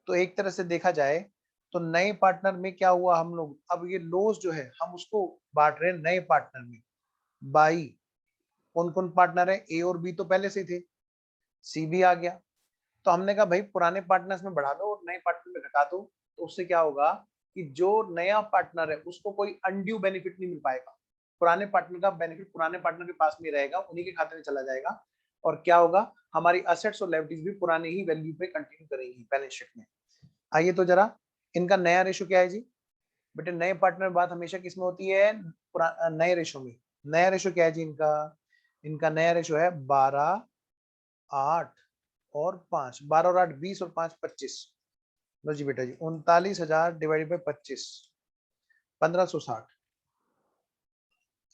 S1: तो एक तरह से देखा जाए तो नए पार्टनर में क्या हुआ, हम लोग अब ये लॉस जो है हम उसको बांट रहे हैं नए पार्टनर में। बाई कौन कौन पार्टनर है, ए और बी तो पहले से थे, सी भी आ गया। तो हमने कहा भाई पुराने पार्टनर्स में बढ़ा दो और नए पार्टनर में घटा दो, तो उससे क्या होगा कि जो नया पार्टनर है उसको कोई अनड्यू बेनिफिट नहीं मिल पाएगा। पुराने पार्टनर का बेनिफिट पुराने पार्टनर के पास में रहेगा, उन्हीं के खाते में चला जाएगा। और क्या होगा, हमारी असेट्स और लायबिलिटीज भी पुराने ही वैल्यू पे कंटिन्यू करेंगी बैलेंस शीट में। आइए तो जरा इनका नया रेशो क्या है जी बेटे, नए पार्टनर बात हमेशा किसमें होती है, नए रेशो में। नया रेशो क्या है जी इनका नया रेशो है 12, 8 और 5। 12 और 8 20 और 5 25। लो जी बेटा जी 39,000 डिवाइडेड बाई 25, 1560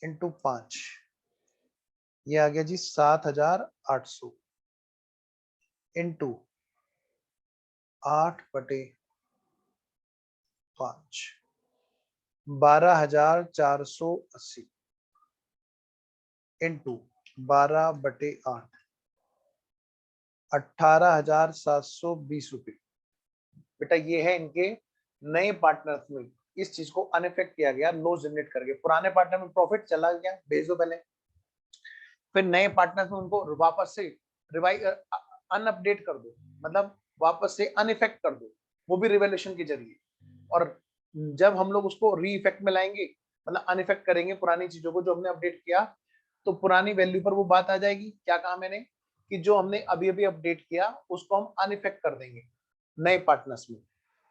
S1: इंटू 5, ये आ गया जी 7,800 इंटू 8/5, 12,480 इंटू 12/8, 18,720 रुपए। बेटा ये है इनके नए पार्टनर्स में, इस चीज को अनइफेक्ट किया गया, लॉस जनरेट करके। पुराने पार्टनर में प्रॉफिट चला गया, भेज दो पहले, फिर नए पार्टनर्स में उनको वापस से रिवाइज अनअपडेट कर दो, मतलब वापस से अनइफेक्ट कर दो, वो भी रिवैल्यूएशन के जरिए। और जब हम लोग उसको री इफेक्ट में लाएंगे, मतलब अनइफेक्ट करेंगे पुरानी चीजों को जो हमने अपडेट किया, तो पुरानी वैल्यू पर वो बात आ जाएगी। क्या कहा मैंने कि जो हमने अभी अभी अपडेट किया उसको हम अनइफेक्ट कर देंगे नए पार्टनर्स में,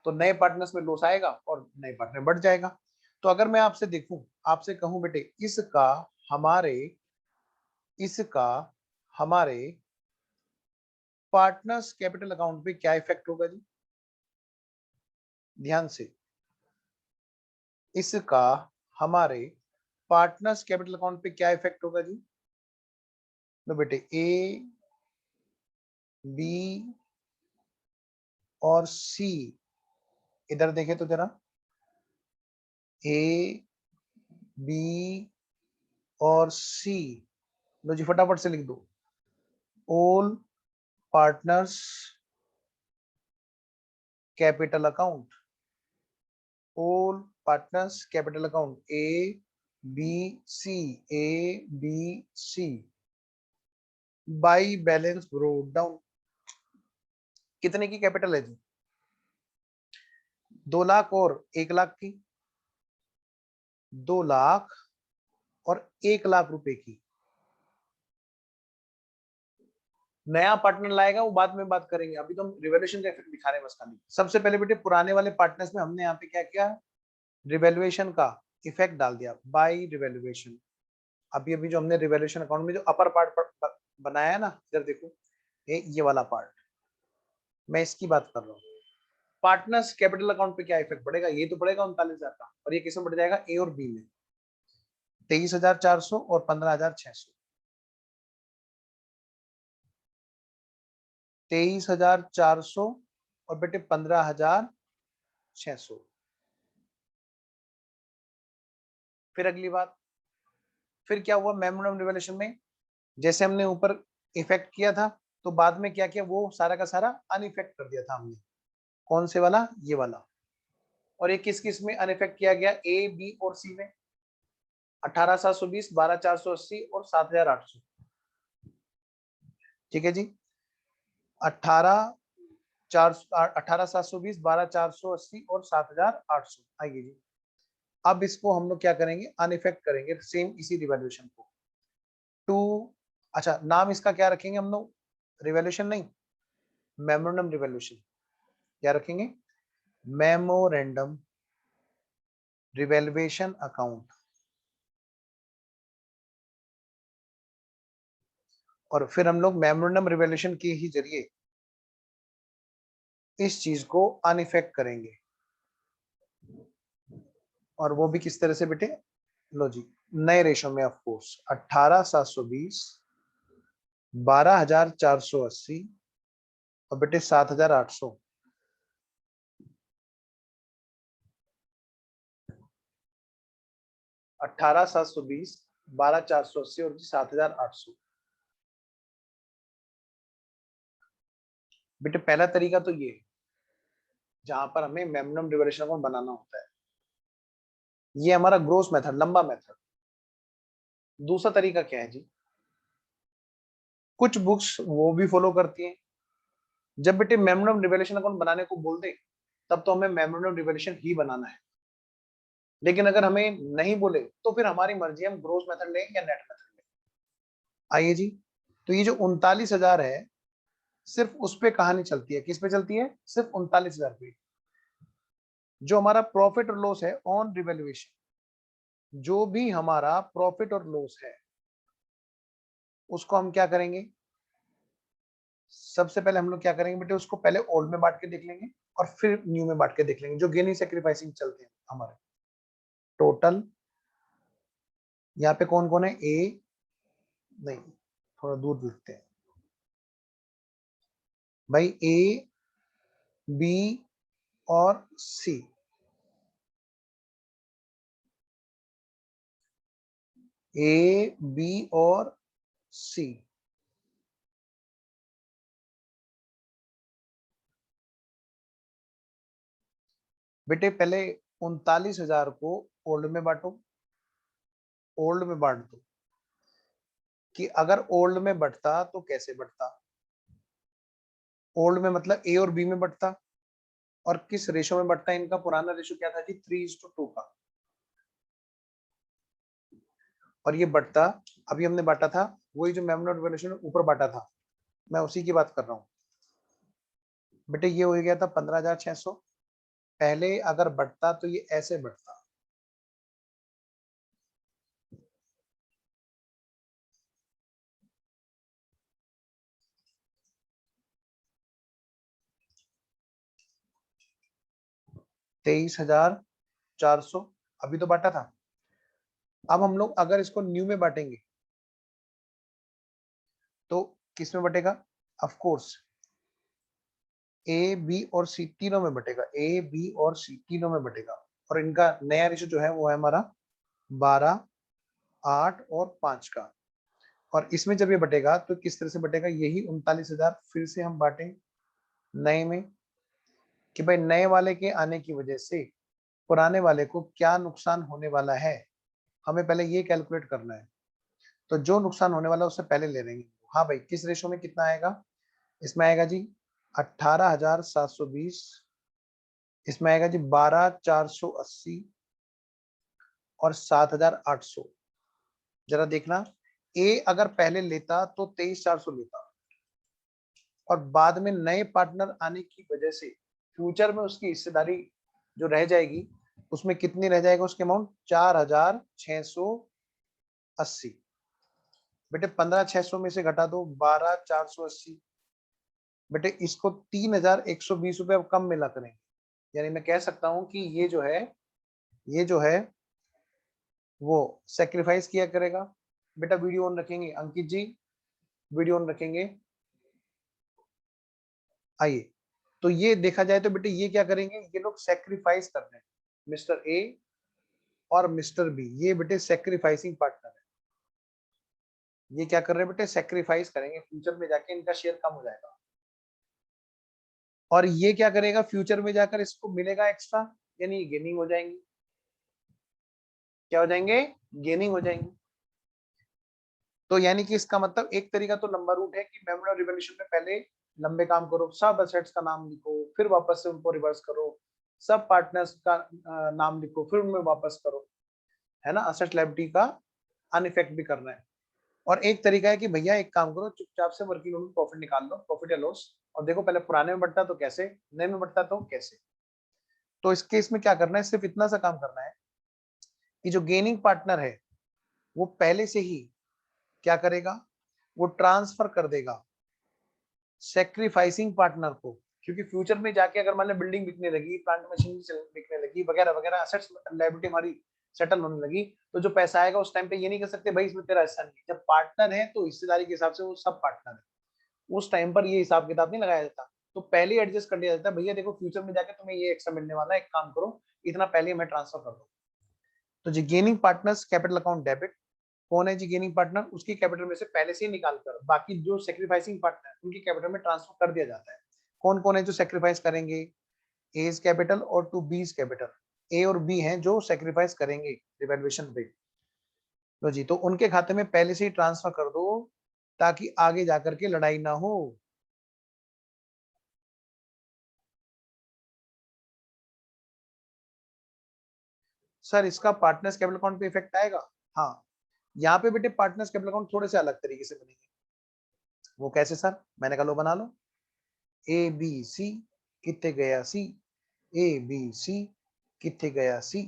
S1: तो नए पार्टनर्स में लॉस आएगा और नए पार्टनर बढ़ जाएगा। तो अगर मैं आपसे देखूं, आपसे कहूं बेटे इसका हमारे पार्टनर्स कैपिटल अकाउंट पे क्या इफेक्ट होगा जी, ध्यान से, इसका हमारे पार्टनर्स कैपिटल अकाउंट पे क्या इफेक्ट होगा जी। तो बेटे ए, बी और सी, इधर देखें तो जरा, ए, बी और सी, लो जी फटाफट से लिख दो, all partners capital account, all partners capital account, A B C, A B C by balance brought down. कितने की कैपिटल है जी, 2 लाख और 1 लाख की, 2 लाख और 1 लाख रुपए की। नया पार्टनर लाएगा वो बाद में बात करेंगे, अभी तो हम रिवैल्यूएशन का इफेक्ट दिखा रहे हैं बस खाली। सबसे पहले बेटे पुराने वाले पार्टनर्स में हमने यहाँ पे क्या किया, रिवैल्यूएशन का इफेक्ट डाल दिया बाय रिवैल्यूएशन। अभी अभी जो हमने रिवैल्यूएशन अकाउंट में जो अपर पार्ट बनाया है ना, इधर देखो ये वाला पार्ट, मैं इसकी बात कर रहा हूँ। पार्टनर्स कैपिटल अकाउंट पे क्या इफेक्ट पड़ेगा, ये तो पड़ेगा 39,000 का, और ये किसमें बढ़ जाएगा, ए और बी में 23,400 और 15,600, 23,400 और बेटे 15,600। फिर अगली बात, फिर क्या हुआ मेमोरेंडम रिवैल्यूएशन में, जैसे हमने ऊपर इफेक्ट किया था, तो बाद में क्या किया, वो सारा का सारा अनइफेक्ट कर दिया था हमने। कौन से वाला, ये वाला। और ये किस किस में अनइफेक्ट किया गया, ए, बी और सी में, 18,720, 12,480 और 7,800। ठीक है जी, 18,720, 12,480 और 7,800। आइए जी, अब इसको हम लोग क्या करेंगे, अनइफेक्ट करेंगे सेम इसी रिवैल्यूएशन को। टू, अच्छा नाम इसका क्या रखेंगे हम लोग, रिवैल्यूएशन नहीं, मेमोरेंडम रिवैल्यूएशन। क्या रखेंगे, मेमोरेंडम रिवैल्यूएशन अकाउंट। और फिर हम लोग मेमोरेंडम रिवैल्यूएशन के ही जरिए इस चीज को अनइफेक्ट करेंगे। और वो भी किस तरह से बेटे, लो जी नए रेशो में, ऑफ कोर्स 18,720, 12,480 और बेटे 7,800। 18,720, 12,480 और 7,800। बेटे पहला तरीका तो ये है, जहां पर हमें मेमोरेंडम रिवैल्यूएशन अकाउंट बनाना होता है, ये हमारा ग्रोस मेथड, लंबा मेथड। दूसरा तरीका क्या है जी, कुछ बुक्स वो भी फॉलो करती हैं, जब बेटे मेमोरेंडम रिवैल्यूएशन अकाउंट बनाने को बोल दे, तब तो हमें मेमोरेंडम रिवैल्यूएशन ही बनाना है। लेकिन अगर हमें नहीं बोले तो फिर हमारी मर्जी, हम ग्रोस मेथड लें या नेट मेथड लें। आइए जी, तो ये जो 39,000 है सिर्फ उस पे कहानी चलती है, किस पे चलती है? सिर्फ 39,000 पे। जो हमारा प्रॉफिट और लॉस है ऑन रिवैल्यूएशन, जो भी हमारा प्रॉफिट और लॉस है उसको हम क्या करेंगे? सबसे पहले हम लोग क्या करेंगे बेटे, उसको पहले ओल्ड में बांट के देख लेंगे और फिर न्यू में बांट के देख लेंगे, जो गेनिंग सेक्रीफाइसिंग चलते हैं हमारे। टोटल यहाँ पे कौन कौन है? ए नहीं, थोड़ा दूर लिखते हैं भाई, ए बी और सी। ए बी और सी। बेटे पहले 39,000 को ओल्ड में बांटो, ओल्ड में बांट दो कि अगर ओल्ड में बढ़ता तो कैसे बढ़ता। ओल्ड में मतलब ए और बी में बढ़ता, और किस रेशो में बढ़ता है? इनका पुराना रेशो क्या था जी? 3:2 का। और ये बढ़ता, अभी हमने बांटा था वही जो मेमोरी रिवॉल्यूशन ऊपर बांटा था, मैं उसी की बात कर रहा हूँ बेटे। ये हो गया था 15,600। पहले अगर बढ़ता तो ये ऐसे बढ़ता, ₹23,400 अभी तो बांटा था। अब हम लोग अगर इसको न्यू में बांटेंगे तो किस में बटेगा? ऑफ कोर्स ए बी और सी तीनों में बटेगा, ए बी और सी तीनों में बटेगा। और इनका नया रेशो जो है वो है हमारा 12, 8 और 5 का। और इसमें जब ये बटेगा तो किस तरह से बटेगा? यही 39,000 फिर से हम बांटें नए में, कि भाई नए वाले के आने की वजह से पुराने वाले को क्या नुकसान होने वाला है, हमें पहले ये कैलकुलेट करना है। तो जो नुकसान होने वाला है उससे पहले ले लेंगे। हाँ भाई, किस रेशो में कितना आएगा? इसमें आएगा जी 18,720, इसमें आएगा जी 12,480 और 7,800। जरा देखना, ए अगर पहले लेता तो 23,400 लेता, और बाद में नए पार्टनर आने की वजह से फ्यूचर में उसकी हिस्सेदारी जो रह जाएगी उसमें कितनी रह जाएगा? उसके अमाउंट 4,680। बेटे 15,600 में से घटा दो 12,480, बेटे इसको 3,120 रुपए अब कम मिला करें। यानी मैं कह सकता हूं कि ये जो है, ये जो है वो सेक्रीफाइस किया करेगा। बेटा वीडियो ऑन रखेंगे अंकित जी, वीडियो ऑन रखेंगे। आइए, तो ये देखा जाए तो बेटे ये क्या करेंगे? ये लोग सेक्रीफाइस कर रहे हैं, मिस्टर ए और मिस्टर बी, ये बेटे सेक्रीफाइसिंग पार्टनर है। ये क्या कर रहे हैं बेटे? सेक्रीफाइस करेंगे, फ्यूचर में जाके इनका शेयर कम हो जाएगा। और ये क्या करेगा? फ्यूचर में जाकर इसको मिलेगा एक्स्ट्रा, यानी गेनिंग हो जाएंगी। क्या हो जाएंगे? गेनिंग हो जाएंगी। तो यानी कि इसका मतलब एक तरीका तो लंबा रूट है कि मेमोरी रिवॉल्यूशन में पहले लंबे काम करो, सब असेट्स का नाम लिखो, फिर वापस से उनको रिवर्स करो, सब पार्टनर्स का नाम लिखो, फिर उनमें वापस करो, है ना? असेट लायबिलिटी का अनइफेक्ट भी करना है। और एक तरीका है कि भैया एक काम करो, चुपचाप से वर्किंग नोट में प्रॉफिट निकाल लो, प्रॉफिट या लॉस, और देखो पहले पुराने में बढ़ता तो कैसे, नए में बढ़ता तो कैसे। तो इस केस में क्या करना है? सिर्फ इतना सा काम करना है कि जो गेनिंग पार्टनर है वो पहले से ही क्या करेगा? वो ट्रांसफर कर देगा सेक्रीफाइसिंग पार्टनर को। क्योंकि फ्यूचर में जाके अगर मान लो बिल्डिंग बिकने लगी, प्लांट मशीन बिकने लगी, वगैरह वगैरह, असेट्स लायबिलिटी हमारी सेटल होने लगी, तो जो पैसा आएगा उस टाइम पे ये नहीं कर सकते भाई इसमें तेरा हिस्सा नहीं। जब पार्टनर है तो हिस्सेदारी के हिसाब से वो सब पार्टनर है, उस टाइम पर ये हिसाब किताब नहीं लगाया जाता। तो पहले एडजस्ट कर लिया जाता है, भैया देखो फ्यूचर में जाके तुम्हें ये एक्स्ट्रा मिलने वाला है, एक काम करो इतना पहले हमें ट्रांसफर कर दो। तो जो gaining partners capital account debit, कौन है जी गेनिंग पार्टनर? उसकी कैपिटल में से पहले से ही निकाल कर बाकी जो सेक्रीफाइसिंग पार्टनर उनकी कैपिटल में ट्रांसफर कर दिया जाता है। कौन कौन है जो सेक्रीफाइस करेंगे? एज कैपिटल और टू बीज कैपिटल। ए और बी हैं जो सेक्रीफाइस करेंगे रिवैल्यूएशन पे। तो जी, तो उनके खाते में पहले से ही ट्रांसफर कर दो ताकि आगे जाकर के लड़ाई ना हो। सर इसका पार्टनर्स कैपिटल अकाउंट पे इफेक्ट आएगा? हाँ, यहाँ पे बेटे पार्टनर्स कैपिटल अकाउंट थोड़े से अलग तरीके से बनेंगे। वो कैसे सर? मैंने कहा लो बना लो, ए बी सी कितने गया सी, ए बी सी कितने गया सी।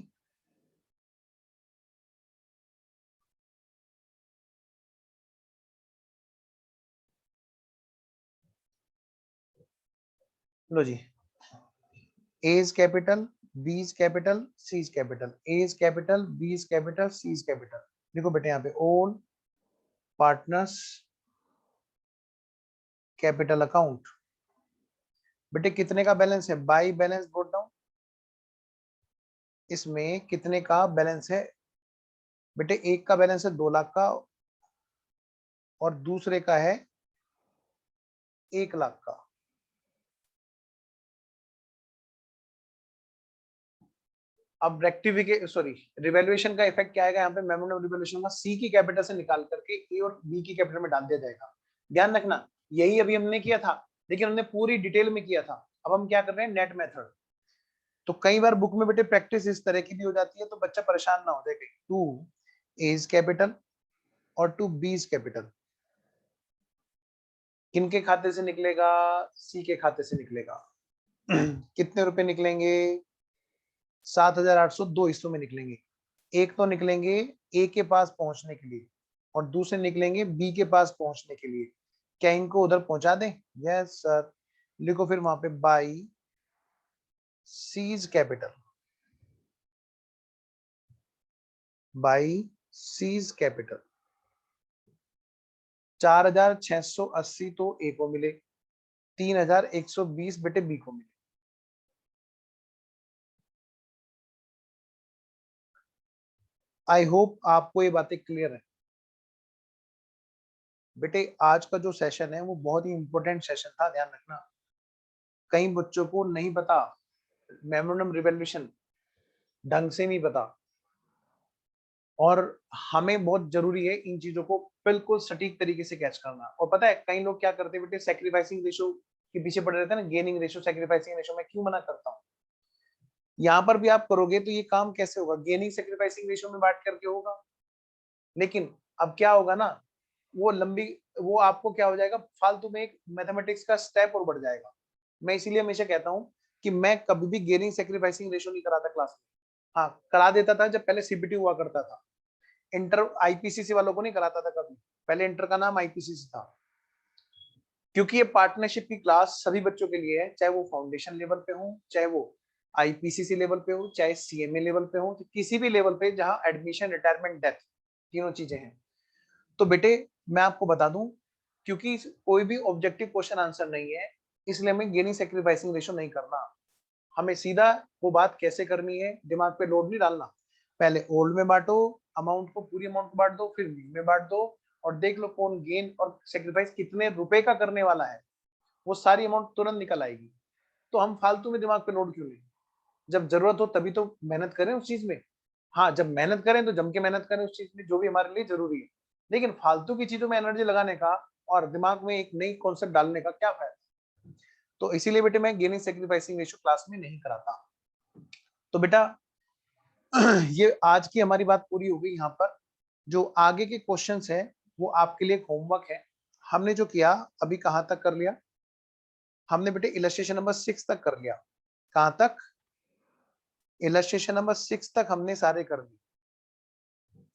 S1: लो जी, A is capital, B is capital, C is capital, A is capital, B is capital, C is capital. देखो बेटे यहाँ पे ऑल पार्टनर्स कैपिटल अकाउंट। बेटे कितने का बैलेंस है? By balance brought down. इसमें कितने का बैलेंस है बेटे? एक का बैलेंस है 2 लाख का और दूसरे का है 1 लाख का। अब रिवैल्यूएशन का इफेक्ट क्या आएगा यहाँ पे? मेमोरेंडम रिवैल्यूएशन का सी की कैपिटल से निकाल करके ए और बी की कैपिटल में डाल दिया जाएगा। ध्यान रखना, यही अभी हमने किया था, लेकिन हमने पूरी डिटेल में किया था। अब हम क्या कर रहे हैं? Net method. तो कई बार बुक में बेटे प्रैक्टिस इस तरह की भी हो जाती है, तो बच्चा परेशान ना हो जाए। टू ए इज कैपिटल और टू बी इज कैपिटल किनके खाते से निकलेगा? सी के खाते से निकलेगा। कितने रुपए निकलेंगे? 7,800 दो हिस्सों में निकलेंगे। एक तो निकलेंगे ए के पास पहुंचने के लिए और दूसरे निकलेंगे बी के पास पहुंचने के लिए। क्या इनको उधर पहुंचा दें? Yes sir. लिखो फिर वहां पे by seize capital, by seize capital. 4,680 तो ए को मिले, 3,120 बेटे बी को मिले। आई होप आपको ये बातें क्लियर है। बेटे आज का जो सेशन है वो बहुत ही इंपॉर्टेंट सेशन था, ध्यान रखना। कई बच्चों को नहीं पता, मेमोरेंडम रिवैल्यूएशन ढंग से नहीं पता, और हमें बहुत जरूरी है इन चीजों को बिल्कुल सटीक तरीके से कैच करना। और पता है कई लोग क्या करते हैं बेटे? सैक्रिफाइसिंग रेशो के पीछे पड़े रहते हैं ना, गेनिंग रेशो, सैक्रिफाइसिंग रेशो। मैं क्यों मना करता हूँ? यहाँ पर भी आप करोगे तो ये काम कैसे होगा? गेनिंग सैक्रिफाइसिंग रेशो में बांट करके होगा, लेकिन अब क्या होगा ना, वो लंबी, वो आपको क्या हो जाएगा, फालतू में एक मैथमेटिक्स का स्टेप और बढ़ जाएगा। मैं इसीलिए हमेशा कहता हूँ कि मैं कभी भी गेनिंग सैक्रिफाइसिंग रेशो नहीं कराता क्लास में। हाँ करा देता था जब पहले सीबीटी हुआ करता था। इंटर आईपीसीसी वालों को नहीं कराता था कभी, पहले इंटर का नाम आईपीसीसी था। क्योंकि ये पार्टनरशिप की क्लास सभी बच्चों के लिए है, चाहे वो फाउंडेशन लेवल पे हो, चाहे वो आईपीसीसी लेवल पे हो, चाहे सीएमए लेवल पे हो, तो किसी भी लेवल पे जहां एडमिशन, रिटायरमेंट, डेथ, तीनों चीजें हैं। तो बेटे मैं आपको बता दूं, क्योंकि कोई भी ऑब्जेक्टिव क्वेश्चन आंसर नहीं है, इसलिए हमें गेनिंग सैक्रिफाइसिंग रेशो नहीं करना। हमें सीधा वो बात कैसे करनी है, दिमाग पे लोड नहीं डालना। पहले ओल्ड में बांटो, अमाउंट को, पूरी अमाउंट को बांट दो, फिर न्यू में बांट दो, और देख लो कौन गेन और सेक्रीफाइस कितने रुपए का करने वाला है, वो सारी अमाउंट तुरंत निकल आएगी। तो हम फालतू में दिमाग पे लोड क्यों लें? जब जरूरत हो तभी तो मेहनत करें उस चीज में। हाँ जब मेहनत करें तो जम के मेहनत करें उस चीज में जो भी हमारे लिए जरूरी है, लेकिन फालतू की चीजों में एनर्जी लगाने का और दिमाग में एक नई कॉन्सेप्ट डालने का क्या फायदा? तो इसीलिए बेटे मैं गेनिंग सेक्रीफाइसिंग रेशियो क्लास में नहीं कराता। तो बेटा ये आज की हमारी बात पूरी हो गई। यहाँ पर जो आगे के क्वेश्चंस है वो आपके लिए होमवर्क है। हमने जो किया अभी कहाँ तक कर लिया? हमने बेटे इलस्ट्रेशन नंबर 6 तक कर लिया। कहाँ तक? इलस्ट्रेशन नंबर 6 तक हमने सारे कर दिए।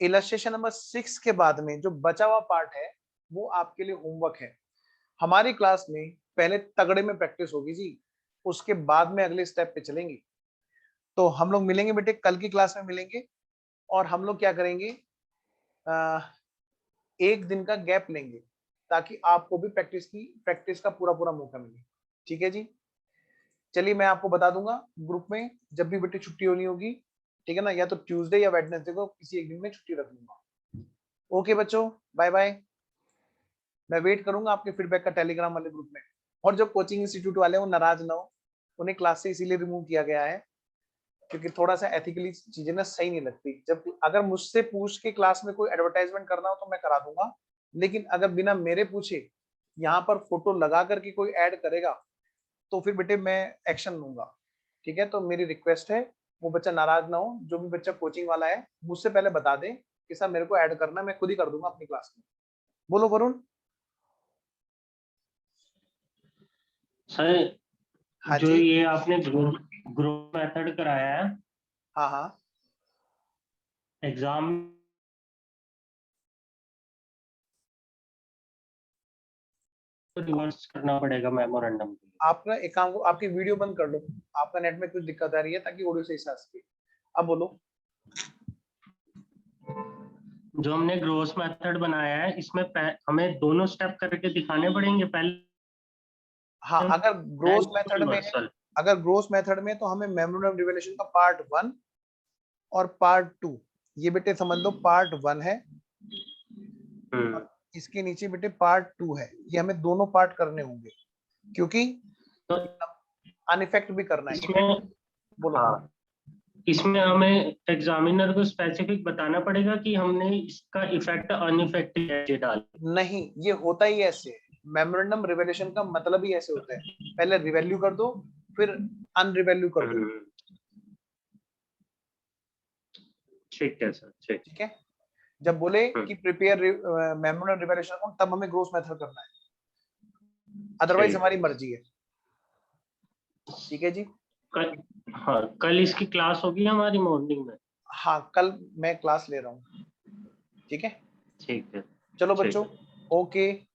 S1: इलस्ट्रेशन नंबर 6 के बाद में जो बचा हुआ पार्ट है वो आपके लिए होमवर्क है। हमारी क्लास में पहले तगड़े में प्रैक्टिस होगी जी, उसके बाद में अगले स्टेप पे चलेंगे। तो हम लोग मिलेंगे बेटे, कल की क्लास में मिलेंगे, और हम लोग क्या करेंगे, एक दिन का गैप लेंगे ताकि आपको भी प्रैक्टिस का पूरा पूरा मौका मिले। ठीक है जी? चलिए मैं आपको बता दूंगा ग्रुप में जब भी बेटे छुट्टी होनी होगी, ठीक है ना, या तो ट्यूसडे या वेडनेसडे को किसी एक दिन में छुट्टी रख लूंगा। ओके बच्चों, बाय बाय। मैं वेट करूंगा आपके फीडबैक का टेलीग्राम वाले ग्रुप में। और जो कोचिंग इंस्टीट्यूट वाले हैं वो नाराज ना हो, उन्हें क्लास से इसीलिए रिमूव किया गया है क्योंकि थोड़ा सा एथिकली चीजें ना सही नहीं लगती। जब अगर मुझसे पूछ के क्लास में कोई एडवर्टाइजमेंट करना हो तो मैं करा दूंगा, लेकिन अगर बिना मेरे पूछे यहाँ पर फोटो लगा करके कोई ऐड करेगा तो फिर बेटे मैं एक्शन लूंगा। ठीक है? तो मेरी रिक्वेस्ट है वो बच्चा नाराज ना हो, जो भी बच्चा कोचिंग वाला है मुझसे पहले बता दे कि सर मेरे को ऐड करना है, मैं खुद ही कर दूंगा अपनी क्लास में। बोलो वरुण।
S2: सर
S1: हाँ
S2: जो
S1: जी,
S2: ये आपने ग्रुप मेथड कराया है
S1: हाँ हाँ,
S2: एग्जाम रिवर्स करना पड़ेगा मेमोरेंडम के लिए।
S1: आपका एक काम को, आपकी वीडियो बंद कर लो, आपका नेट में कुछ दिक्कत आ रही है, ताकि ऑडियो सही से आ सके। अब बोलो।
S2: जो हमने ग्रोस मेथड बनाया है इसमें हमें दोनों स्टेप करके दिखाने पड़ेंगे, पहले
S1: हाँ, अगर ग्रोस मेथड में है,
S2: रिवर्सल।
S1: अगर ग्रोस मेथड में, तो हमें मेमोरेंडम रिवोल्यूशन का पार्ट 1 और पार्ट 2, ये बेटे समझ लो पार्ट 1 है, और इसके नीचे बेटे पार्ट 2 है। ये हमें दोनों पार्ट करने होंगे, क्योंकि
S2: तो
S1: अनइफेक्ट भी करना है।
S2: इसमें
S1: इफेक्ट बोलो।
S2: हाँ, इसमें हमें एग्जामिनर को स्पेसिफिक बताना पड़ेगा कि हमने इसका इफेक्ट अनइफेक्ट कैसे डाला।
S1: नहीं, ये होता ही ऐसे है, मेमोरेंडम रिवोल्यूशन का मतलब ही ऐसे होता है, पहले रिवैल्यू कर दो, फिर अनरिवैल्यू कर दो।
S2: ठीक है सर, ठीक।
S1: ठीक है, जब बोले कि प्रिपेयर मेमोरेंडम रिवोल्यूशन अकाउंट, तब हमें ग्रोस मेथड करना है, अदरवाइज
S2: ठीक
S1: हमारी मर्जी है। ठीक है जी।
S2: कल, हाँ कल इसकी क्लास होगी हमारी मॉर्निंग में।
S1: हाँ, कल मैं क्लास ले रहा हूँ। ठीक है,
S2: ठीक है,
S1: चलो
S2: ठीक
S1: बच्चों,
S2: है।
S1: ओके।